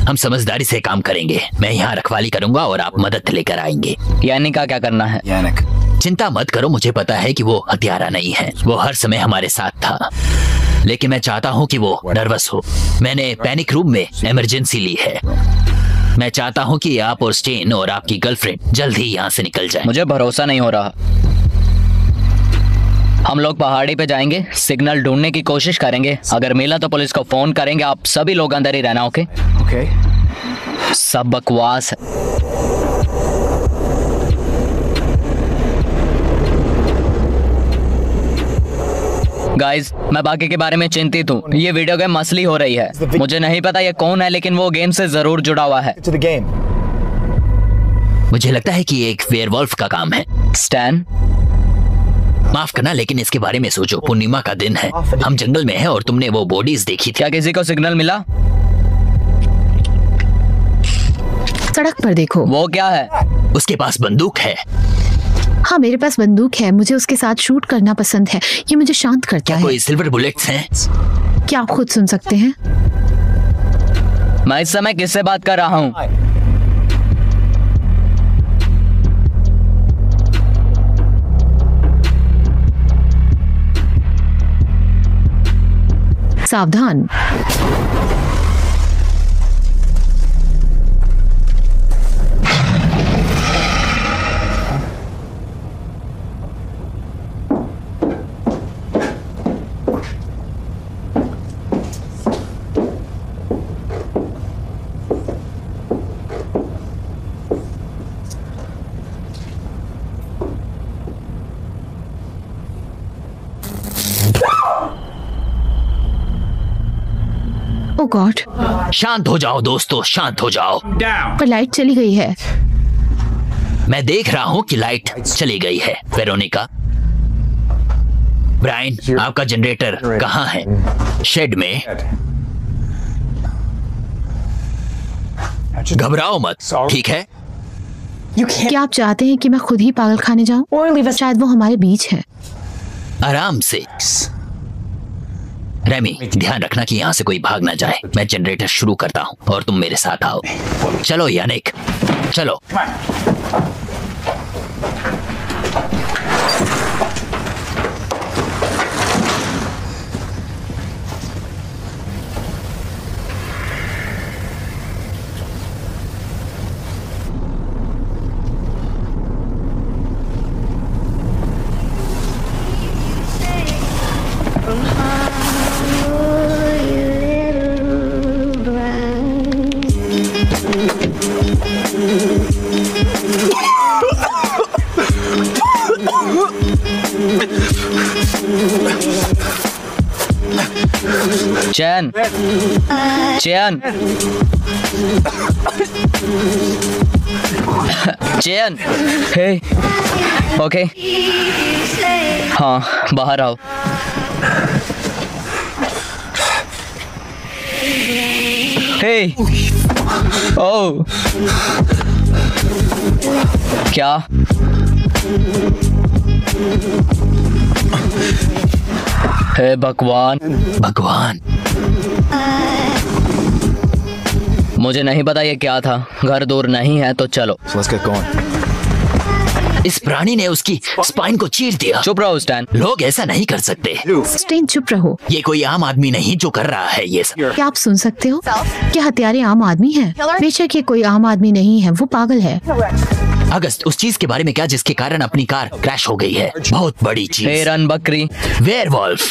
हम समझदारी से काम करेंगे। मैं यहाँ रखवाली करूंगा और आप मदद लेकर आएंगे। यानिक का क्या करना है? चिंता मत करो, मुझे पता है कि वो हत्यारा नहीं है। वो हर समय हमारे साथ था, लेकिन मैं चाहता हूँ कि वो नर्वस हो। मैंने पैनिक रूम में इमरजेंसी ली है। मैं चाहता हूँ कि आप और स्टेन और आपकी गर्लफ्रेंड जल्द ही यहाँ से निकल जाएं। मुझे भरोसा नहीं हो रहा। हम लोग पहाड़ी पे जाएंगे, सिग्नल ढूंढने की कोशिश करेंगे। अगर मिला तो पुलिस को फोन करेंगे। आप सभी लोग अंदर ही रहना, ओके? Okay. सब बकवास है। गाइस, मैं बाकी के बारे में चिंतित हूँ। ये वीडियो गेम असली हो रही है। मुझे नहीं पता ये कौन है, लेकिन वो गेम से जरूर जुड़ा हुआ है। To the game. मुझे लगता है कि ये एक वेयरवॉल्फ का काम है। स्टैन, माफ करना, लेकिन इसके बारे में सोचो। पूर्णिमा का दिन है, हम जंगल में हैं और तुमने वो बॉडीज देखी थी। क्या किसी को सिग्नल मिला? सड़क पर देखो। वो क्या है? उसके पास बंदूक है। हाँ, मेरे पास बंदूक है। मुझे उसके साथ शूट करना पसंद है। ये मुझे शांत करता है। कोई सिल्वर बुलेट्स हैं? क्या आप खुद सुन सकते हैं? मैं इस समय किससे बात कर रहा हूँ? सावधान। गॉड, शांत हो जाओ दोस्तों, शांत हो जाओ। पर लाइट चली गई है। मैं देख रहा हूँ कि लाइट चली गई है। वेरोनिका, ब्रायन, आपका जनरेटर कहाँ है? शेड में। घबराओ मत, ठीक है? क्या आप चाहते हैं कि मैं खुद ही पागल खाने जाऊं? शायद वो हमारे बीच है। आराम से। रेमी, ध्यान रखना कि यहाँ से कोई भाग ना जाए। मैं जनरेटर शुरू करता हूँ और तुम मेरे साथ आओ। चलो यानिक, चलो। चैन, चैन, चैन, हे, ओके, हाँ, बाहर आओ। हे, ओ, क्या? हे भगवान, भगवान, मुझे नहीं पता ये क्या था। घर दूर नहीं है तो चलो। Let's get going. इस प्राणी ने उसकी स्पाइन को चीर दिया। चुप रहो स्टैन। लोग ऐसा नहीं कर सकते। स्टेन, चुप रहो। ये कोई आम आदमी नहीं जो कर रहा है ये सब। क्या आप सुन सकते हो? क्या हत्यारे आम आदमी हैं? बेशक ये कोई आम आदमी नहीं है, वो पागल है। अगस्त, उस चीज के बारे में क्या जिसके कारण अपनी कार क्रैश हो गई है? बहुत बड़ी हे चीज। रन बकरी। वेयरवॉल्फ।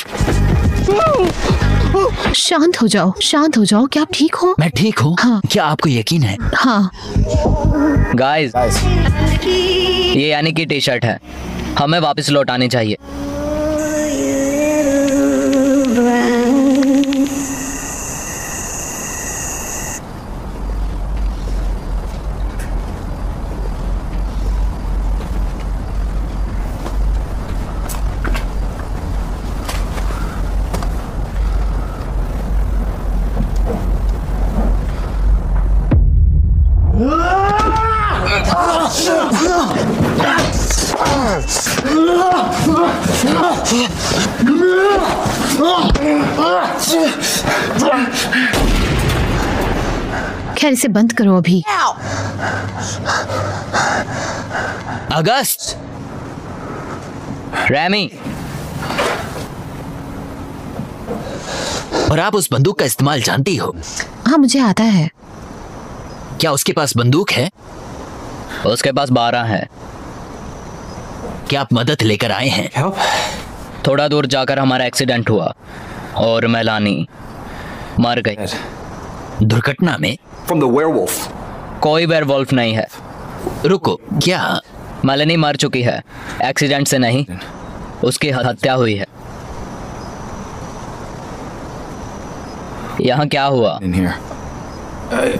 शांत हो जाओ, शांत हो जाओ। क्या आप ठीक हो? मैं ठीक हूँ। हाँ। क्या आपको यकीन है? हाँ। गाइस, ये यानी कि टी शर्ट है, हमें वापस लौटानी चाहिए। खैर, इसे बंद करो अभी। अगस्त, रैमी, और आप उस बंदूक का इस्तेमाल जानती हो? हाँ, मुझे आता है। क्या उसके पास बंदूक है? उसके पास 12 है। क्या आप मदद लेकर आए हैं? Help? थोड़ा दूर जाकर हमारा एक्सीडेंट हुआ और मेलानी मर गई। दुर्घटना में? From the werewolf. कोई वेयरवुल्फ नहीं है। रुको, क्या? मेलानी मर चुकी है, एक्सीडेंट से नहीं, उसकी हत्या हुई है। यहाँ क्या हुआ? In here.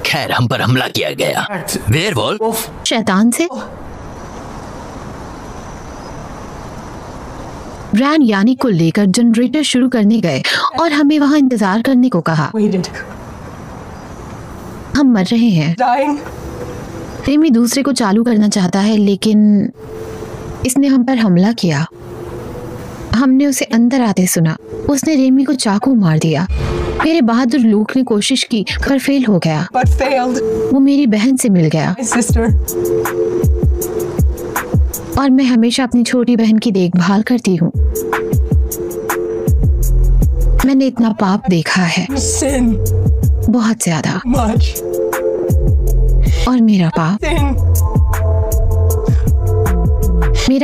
खैर, हम पर हमला किया गया। वेयरवुल्फ? शैतान से? ब्रायन यानी को लेकर जनरेटर शुरू करने गए और हमें वहां इंतजार करने को कहा। हम मर रहे हैं। रेमी दूसरे को चालू करना चाहता है, लेकिन इसने हम पर हमला किया। हमने उसे अंदर आते सुना। उसने रेमी को चाकू मार दिया। मेरे बहादुर लूक ने कोशिश की पर फेल हो गया। वो मेरी बहन से मिल गया और मैं हमेशा अपनी छोटी बहन की देखभाल करती हूँ। मैंने इतना पाप देखा है, बहुत ज्यादा। और मेरा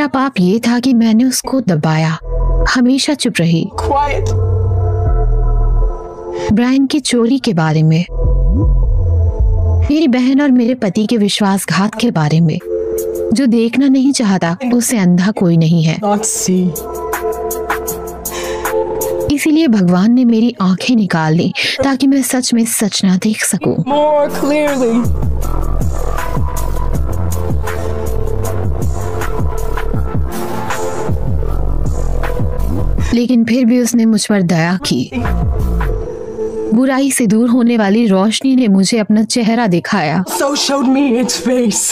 पाप ये था कि मैंने उसको दबाया, हमेशा चुप रही। ब्रायन की चोरी के बारे में, मेरी बहन और मेरे पति के विश्वासघात के बारे में। जो देखना नहीं चाहता उसे अंधा कोई नहीं है। इसीलिए भगवान ने मेरी आंखें निकाल ली ताकि मैं सच में सच ना देख सकूं। More clearly. लेकिन फिर भी उसने मुझ पर दया की। बुराई से दूर होने वाली रोशनी ने मुझे अपना चेहरा दिखाया। So showed me its face.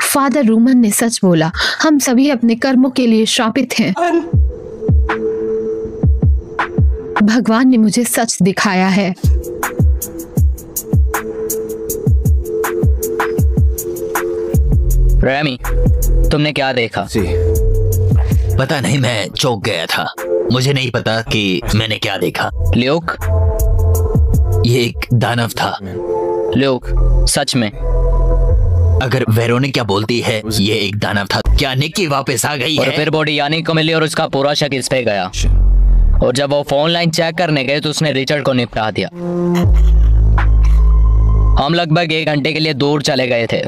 Father Roman ने सच बोला, हम सभी अपने कर्मों के लिए श्रापित हैं। भगवान ने मुझे सच दिखाया है। रेमी, तुमने क्या देखा? पता नहीं, मैं चौंक गया था। मुझे नहीं पता कि मैंने क्या देखा। ल्यूक, ये एक दानव था। ल्यूक, सच में? अगर वेरोनिका बोलती है ये एक दानव था, क्या निक्की वापस आ गई और है? फिर बॉडी यानिक को मिली और उसका पूरा शक इस पे गया। और जब वो फोन लाइन चेक करने गए तो उसने रिचर्ड को निपटा दिया। हम लगभग 1 घंटे के लिए दूर चले गए थे।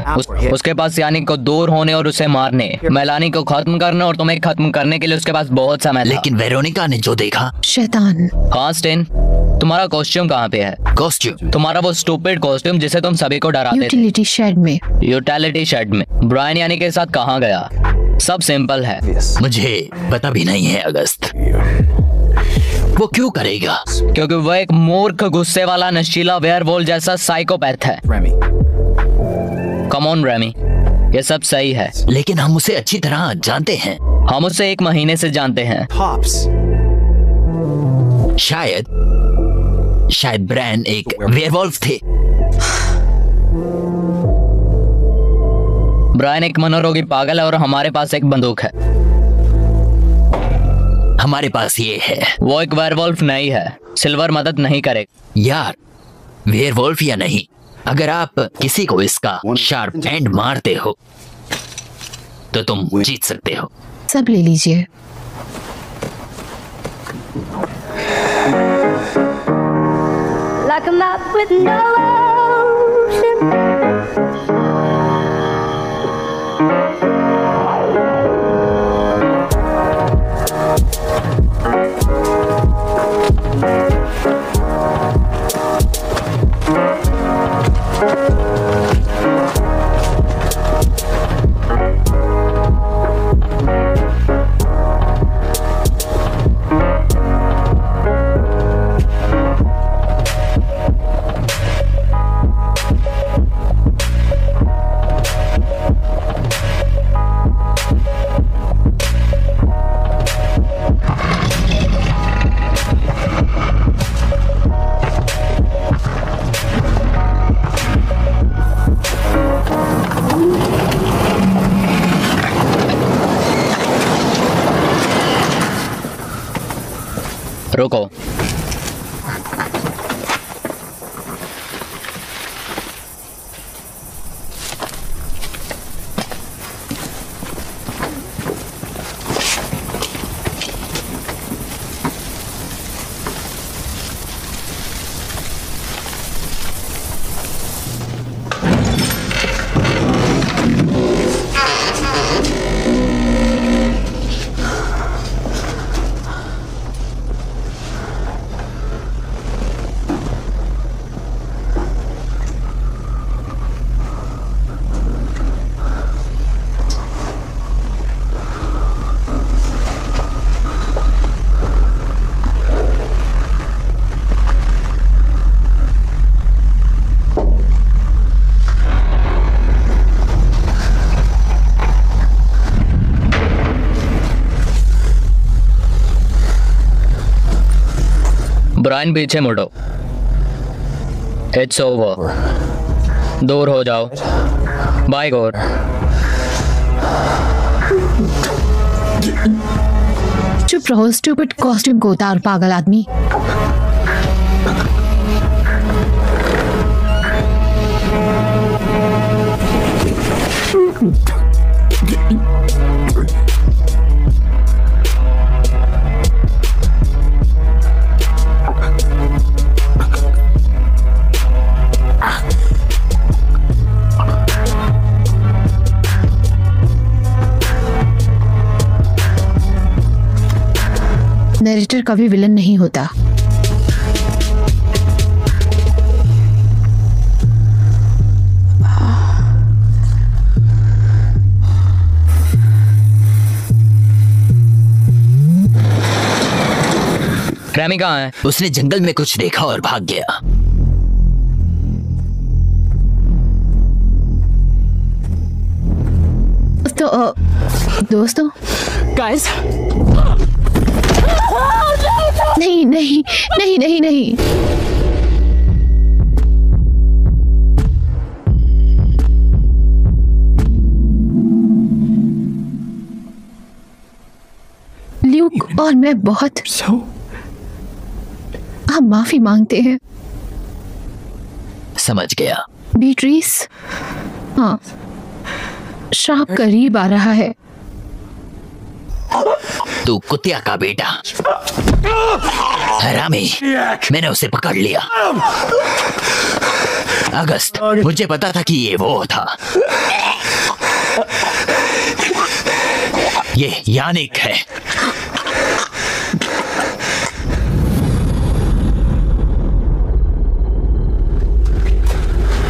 उसके पास यानिक को दूर होने और उसे मारने, मेलानी को खत्म करने और तुम्हें खत्म करने के लिए उसके पास बहुत समय था। लेकिन वेरोनिका ने जो देखा। शैतान। हाँ स्टेन, तुम्हारा कॉस्ट्यूम कहाँ पे है? कॉस्ट्यूम? तुम्हारा वो स्टूपिड कॉस्ट्यूम जिसे तुम सभी को डराते थे। यूटिलिटी शेड में। यूटिलिटी शेड में? ब्रायन यानी के साथ कहाँ गया? सब सिंपल है। मुझे पता भी नहीं है अगस्त। वो क्यों करेगा? क्योंकि वो एक मूर्ख, गुस्से वाला, नशीला, वेयरवोल्फ जैसा साइकोपैथ है। कम ऑन रेमी, ये सब सही है। लेकिन हम उसे अच्छी तरह जानते हैं। हम उसे 1 महीने से जानते हैं। शायद ब्रायन एक वेयरवोल्फ थे। ब्रायन एक मनोरोगी पागल है और हमारे पास एक बंदूक है। हमारे पास ये है। वो एक वेयरवोल्फ नहीं है। सिल्वर मदद नहीं करेगा। यार, वेयरवोल्फ या नहीं, अगर आप किसी को इसका शार्प एंड मारते हो तो तुम जीत सकते हो। सब ले लीजिए। Like a map with no ocean. रुको। ब्रायन, पीछे मुड़ो। It's over. दूर हो जाओ। By God. चुप रहो, स्टूपिड कॉस्ट्यूम को उतार, पागल आदमी। नैरेटर कभी विलन नहीं होता। रैमी कहाँ है? उसने जंगल में कुछ देखा और भाग गया। तो दोस्तों, Guys, नहीं नहीं नहीं नहीं नहीं, ल्यूक और मैं बहुत so हम माफी मांगते हैं। समझ गया। बीट्रीस, हाँ, श्राप करीब आ रहा है। तू कुतिया का बेटा, हरामी, मैंने उसे पकड़ लिया। अगस्त, मुझे पता था कि ये वो था। ये यानिक है।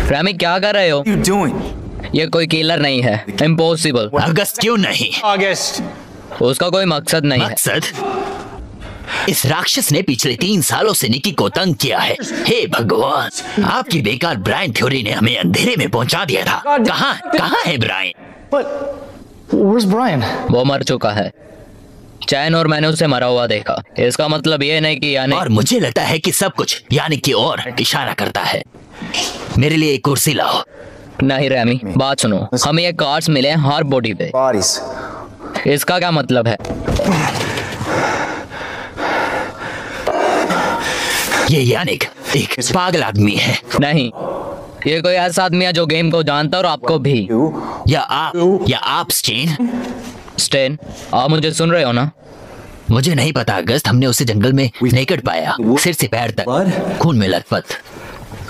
रैमी क्या कर रहे हो? you doing? ये कोई किलर नहीं है, इम्पॉसिबल। अगस्त क्यों नहीं? August. उसका कोई मकसद नहीं है। मकसद? इस राक्षस ने पिछले 3 सालों से निकी को तंग किया है। हे भगवान, आपकी बेकार ब्रायन थ्योरी ने हमें अंधेरे में पहुंचा दिया था। कहाँ है ब्रायन? But where's Brian? वो मर चुका है। चैन और मैंने उसे मरा हुआ देखा। इसका मतलब ये नहीं कि यानी। और मुझे लगता है कि सब कुछ यानी की ओर इशारा करता है। मेरे लिए एक कुर्सी लाओ। नहीं रैमी, बात सुनो। हमें ये कार्ड्स मिले हैं हर बॉडी पे। Bodies. इसका क्या मतलब है? ये यानिक एक पागल आदमी है। नहीं, ये कोई ऐसा आदमी है जो गेम को जानता है और आपको भी। या आप स्टेन? स्टेन, आप मुझे सुन रहे हो ना? मुझे नहीं पता अगस्त, हमने उसे जंगल में नेकेड पाया, सिर से पैर तक खून में लथपथ।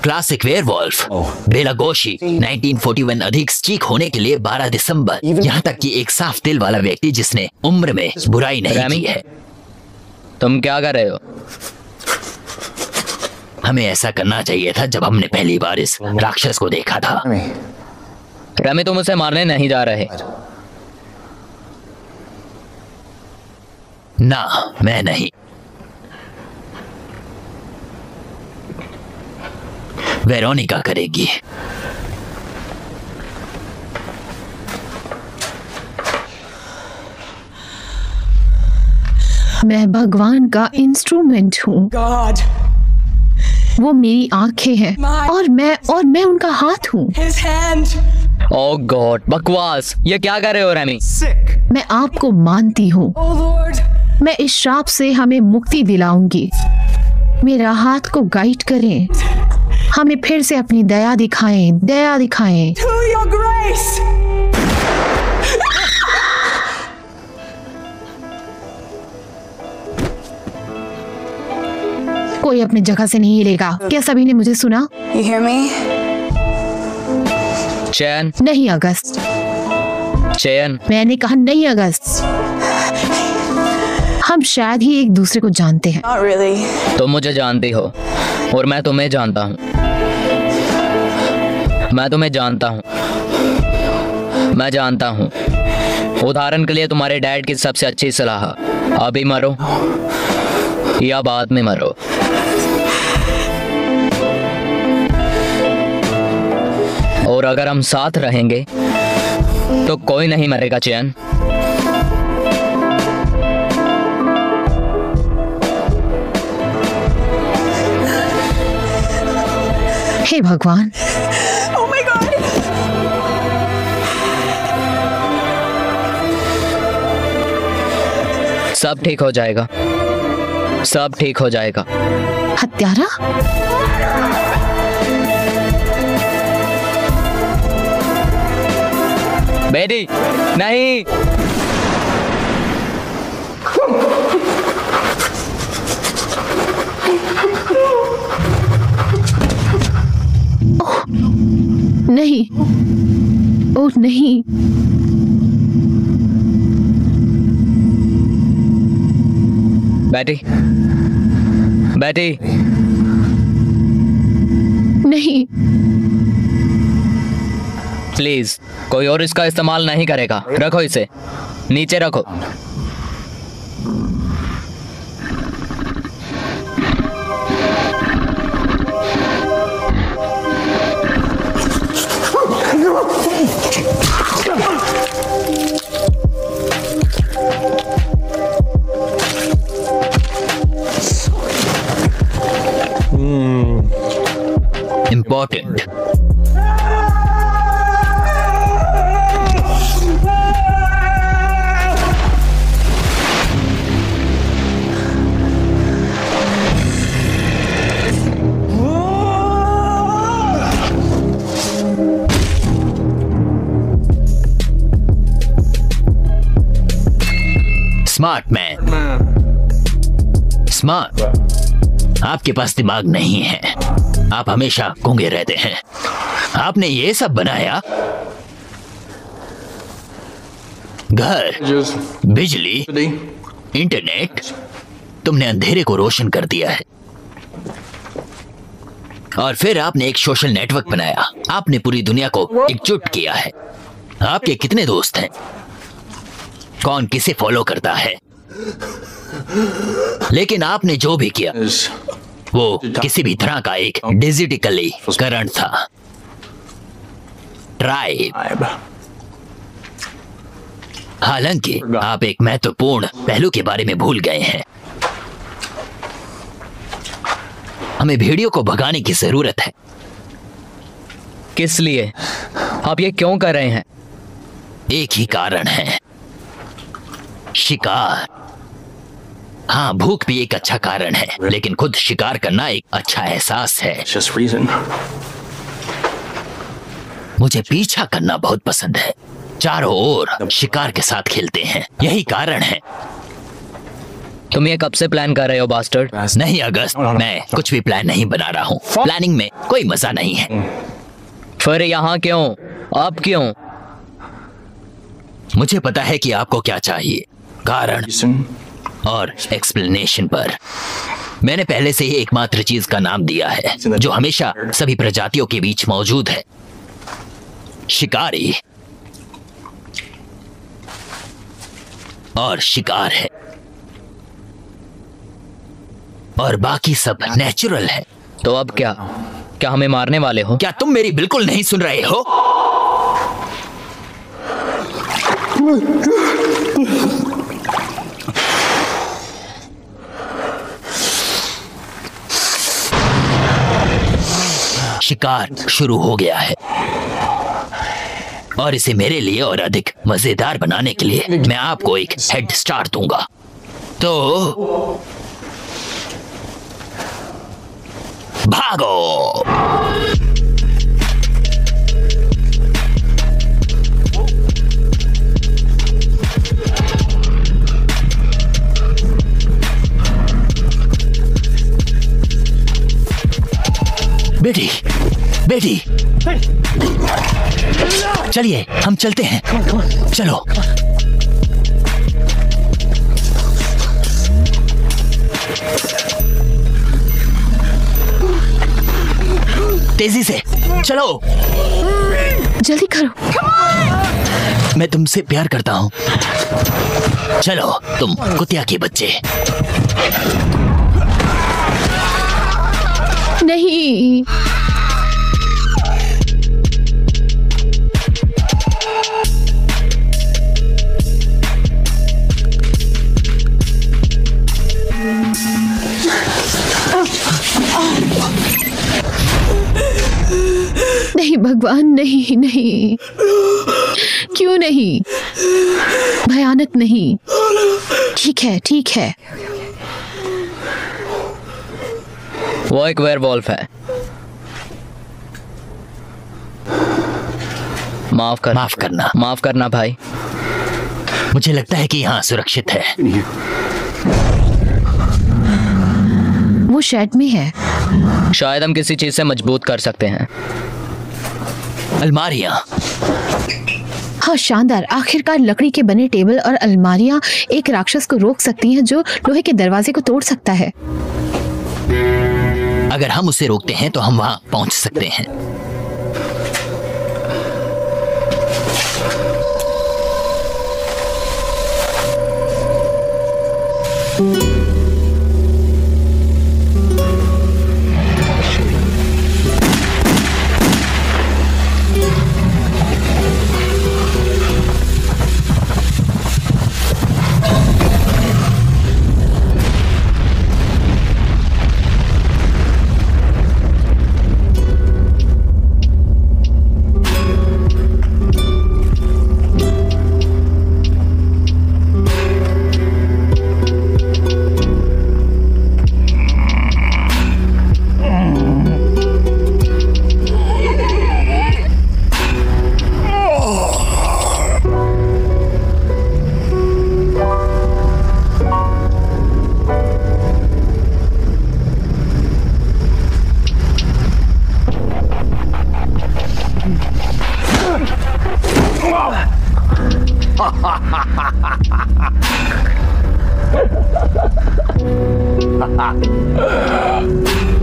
क्लासिक वेयरवॉल्फ, बेलागोशी। 1941 अधिक चीख होने के लिए 12 दिसंबर। यहाँ तक कि एक साफ दिल वाला व्यक्ति जिसने उम्र में बुराई नहीं की है। तुम क्या कर रहे हो? हमें ऐसा करना चाहिए था जब हमने पहली बार इस राक्षस को देखा था। रैमी, तुम उसे मारने नहीं जा रहे। ना, मैं नहीं। वेरोनिका करेगी। मैं भगवान का इंस्ट्रूमेंट हूँ। God, वो मेरी आंखें हैं और मैं उनका हाथ हूँ। his hand. ओह गॉड, बकवास। ये क्या कर रहे हो रैमी? Sick. मैं आपको मानती हूँ। Oh Lord. मैं इस श्राप से हमें मुक्ति दिलाऊंगी। मेरा हाथ को गाइड करें। हमें फिर से अपनी दया दिखाएं, दया दिखाएं। To your grace. कोई अपनी जगह से नहीं हिलेगा। क्या सभी ने मुझे सुना? You hear me? चैन, नहीं अगस्त, चैन। मैंने कहा नहीं अगस्त। हम शायद ही एक दूसरे को जानते हैं। Not really. तुम मुझे जानती हो और मैं तुम्हें जानता हूँ। मैं तुम्हें जानता हूँ। मैं जानता हूँ। उदाहरण के लिए तुम्हारे डैड की सबसे अच्छी सलाह, अभी मरो या बाद में मरो। और अगर हम साथ रहेंगे तो कोई नहीं मरेगा चैन। हे भगवान, Oh my God. सब ठीक हो जाएगा। सब ठीक हो जाएगा। हत्यारा? बेटी, नहीं। नहीं, ओह नहीं। बैटी, बैटी। नहीं, प्लीज, कोई और इसका इस्तेमाल नहीं करेगा। रखो इसे, नीचे रखो। इम्पोर्टेंट। Smart man, smart. आपके पास दिमाग नहीं है, आप हमेशा गूंगे रहते हैं। आपने ये सब बनाया, घर, बिजली, इंटरनेट, तुमने अंधेरे को रोशन कर दिया है। और फिर आपने एक सोशल नेटवर्क बनाया, आपने पूरी दुनिया को एकजुट किया है। आपके कितने दोस्त हैं? कौन किसे फॉलो करता है? लेकिन आपने जो भी किया वो किसी भी तरह का एक डिजिटलीकरण था। ट्राइब। हालांकि आप एक महत्वपूर्ण पहलू के बारे में भूल गए हैं। हमें भेड़ियों को भगाने की जरूरत है। किस लिए? आप ये क्यों कर रहे हैं? एक ही कारण है, शिकार। हाँ, भूख भी एक अच्छा कारण है, लेकिन खुद शिकार करना एक अच्छा एहसास है। मुझे पीछा करना बहुत पसंद है। चारों ओर शिकार के साथ खेलते हैं, यही कारण है। तुम ये कब से प्लान कर रहे हो बास्टर्ड? नहीं अगस्त, मैं कुछ भी प्लान नहीं बना रहा हूँ। प्लानिंग में कोई मजा नहीं है। फिर यहाँ क्यों? आप क्यों? मुझे पता है कि आपको क्या चाहिए। कारण और एक्सप्लेनेशन पर मैंने पहले से ही एकमात्र चीज का नाम दिया है जो हमेशा सभी प्रजातियों के बीच मौजूद है। शिकारी और शिकार है, और बाकी सब नेचुरल है। तो अब क्या? क्या हमें मारने वाले हो? क्या तुम मेरी बिल्कुल नहीं सुन रहे हो? शिकार शुरू हो गया है, और इसे मेरे लिए और अधिक मजेदार बनाने के लिए मैं आपको एक हेड स्टार्ट दूंगा। तो भागो। बेटी, बेटी, चलिए हम चलते हैं। चलो। तेजी से चलो। जल्दी करो। मैं तुमसे प्यार करता हूँ। चलो तुम कुतिया के बच्चे। नहीं, नहीं भगवान, नहीं नहीं, क्यों नहीं? भयानक नहीं। ठीक है, ठीक है। वो एक वेयरवॉल्फ है। माफ करना भाई। मुझे लगता है कि यहाँ सुरक्षित है। वो शेड में है। शायद हम किसी चीज से मजबूत कर सकते हैं। अलमारियां। हाँ, शानदार। आखिरकार लकड़ी के बने टेबल और अलमारियां एक राक्षस को रोक सकती हैं जो लोहे के दरवाजे को तोड़ सकता है। अगर हम उसे रोकते हैं तो हम वहां पहुंच सकते हैं।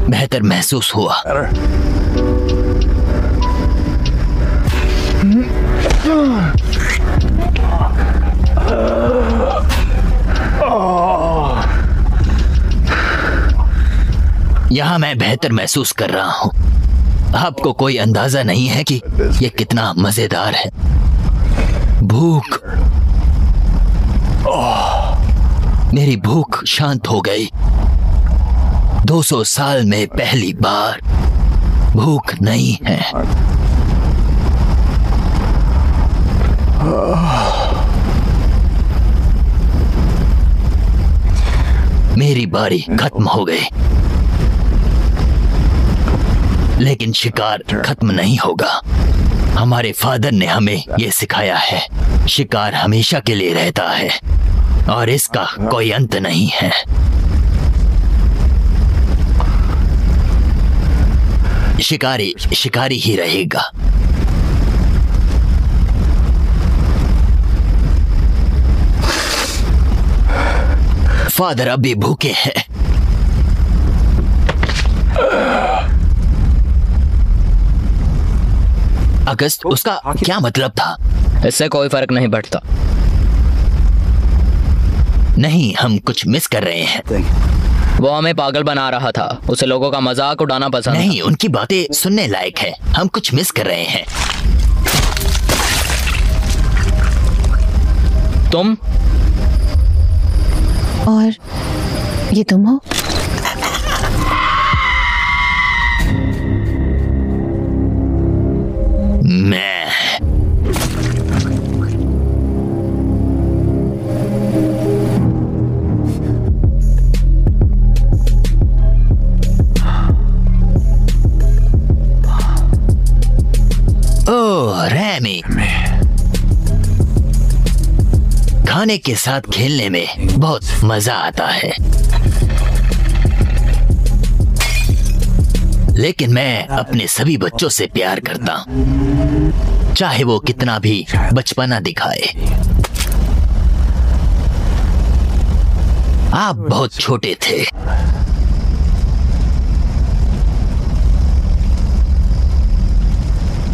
बेहतर महसूस हुआ। यहाँ मैं बेहतर महसूस कर रहा हूँ। आपको कोई अंदाजा नहीं है कि ये कितना मजेदार है। भूख, मेरी भूख शांत हो गई। 200 साल में पहली बार भूख नहीं है। मेरी बारी खत्म हो गई, लेकिन शिकार खत्म नहीं होगा। हमारे फादर ने हमें यह सिखाया है, शिकार हमेशा के लिए रहता है और इसका कोई अंत नहीं है। शिकारी शिकारी ही रहेगा। फादर अभी भूखे हैं। अगस्त, उसका क्या मतलब था? इससे कोई फर्क नहीं पड़ता। नहीं, हम कुछ मिस कर रहे हैं। वो हमें पागल बना रहा था। उसे लोगों का मजाक उड़ाना पसंद नहीं, उनकी बातें सुनने लायक है। हम कुछ मिस कर रहे हैं। तुम और ये तुम हो? मैं ओह रैमी, खाने के साथ खेलने में बहुत मजा आता है, लेकिन मैं अपने सभी बच्चों से प्यार करता हूं, चाहे वो कितना भी बचपना दिखाए। आप बहुत छोटे थे।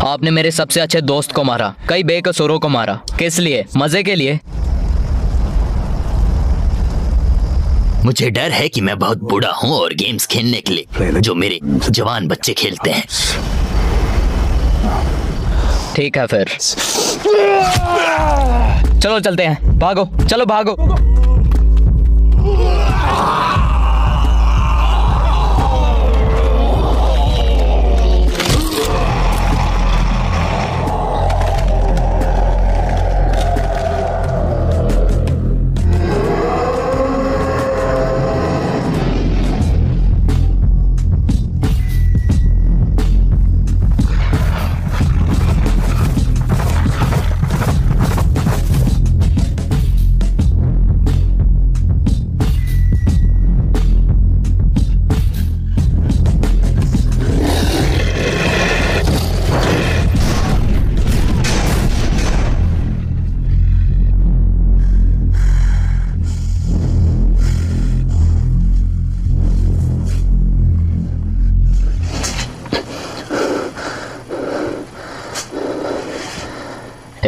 आपने मेरे सबसे अच्छे दोस्त को मारा, कई बेकसूरों को मारा। किस लिए? मजे के लिए? मुझे डर है कि मैं बहुत बूढ़ा हूं और गेम्स खेलने के लिए जो मेरे जवान बच्चे खेलते हैं। ठीक है फिर, चलो चलते हैं। भागो, चलो भागो।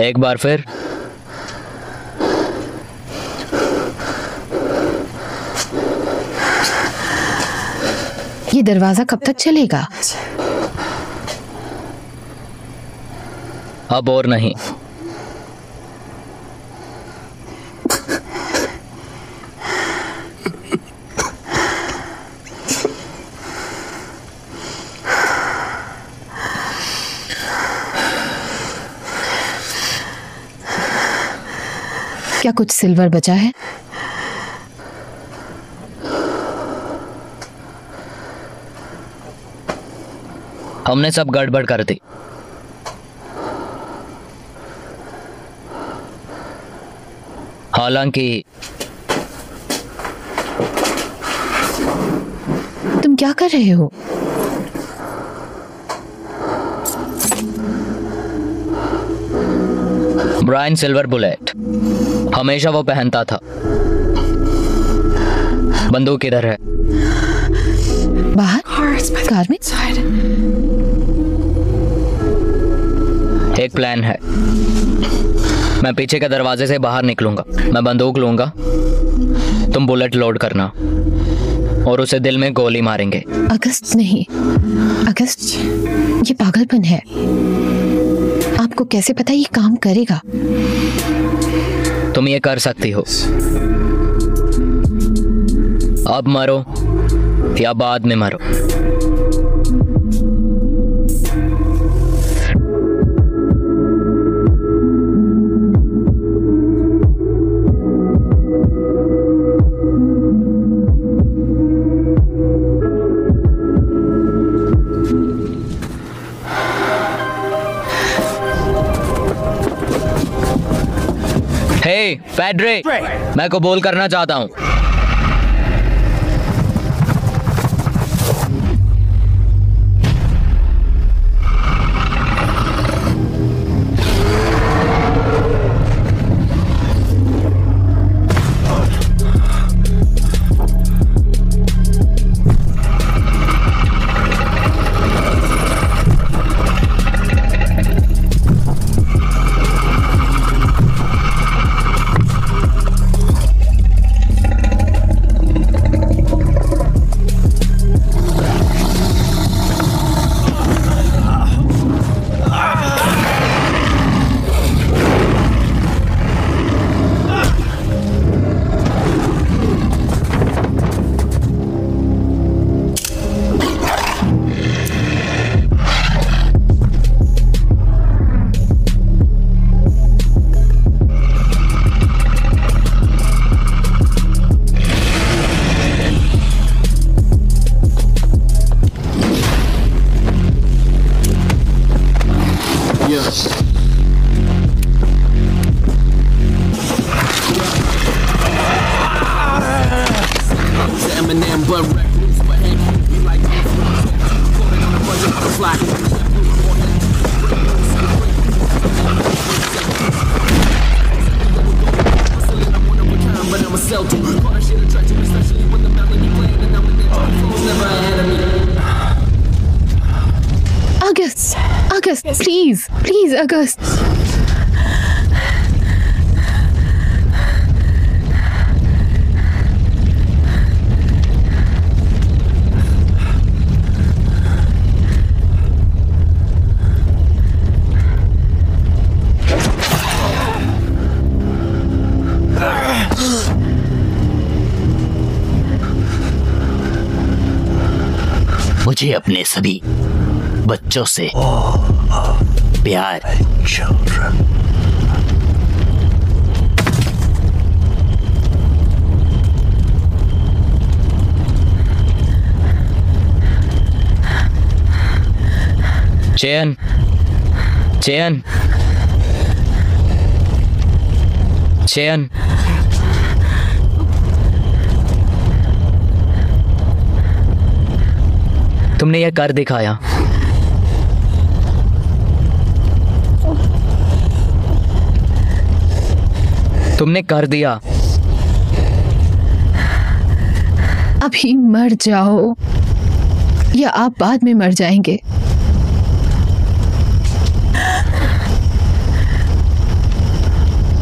एक बार फिर। ये दरवाजा कब तक चलेगा? अब और नहीं। क्या कुछ सिल्वर बचा है? हमने सब गड़बड़ कर दी। हालांकि तुम क्या कर रहे हो? ब्रायन सिल्वर बुलेट हमेशा वो पहनता था। बंदूक किधर है? बाहर कार में। एक प्लान है। मैं पीछे के दरवाजे से बाहर निकलूंगा। मैं बंदूक लूंगा, तुम बुलेट लोड करना और उसे दिल में गोली मारेंगे। अगस्त नहीं, अगस्त, ये पागलपन है। आपको कैसे पता ये काम करेगा? तुम ये कर सकती हो। अब मरो या बाद में मरो। हे पैड्रे, मैं को बोल करना चाहता हूं। August, please, please, August. मुझे अपने सभी बच्चों से प्यार चयन, चयन, चयन, तुमने यह कर दिखाया। तुमने कर दिया। अभी मर जाओ या आप बाद में मर जाएंगे।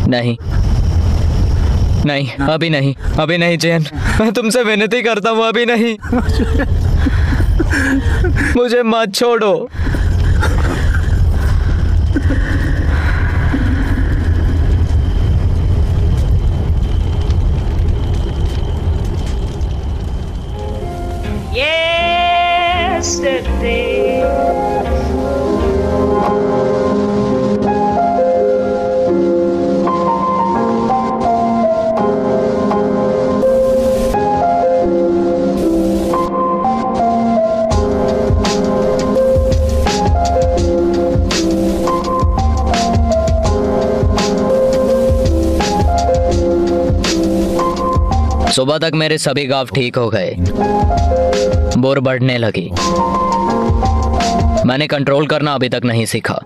नहीं नहीं, अभी नहीं, अभी नहीं जैन, मैं तुमसे विनती करता हूँ, अभी नहीं। मुझे मत छोड़ो। सुबह तक मेरे सभी घाव ठीक हो गए, बोर बढ़ने लगी। मैंने कंट्रोल करना अभी तक नहीं सीखा।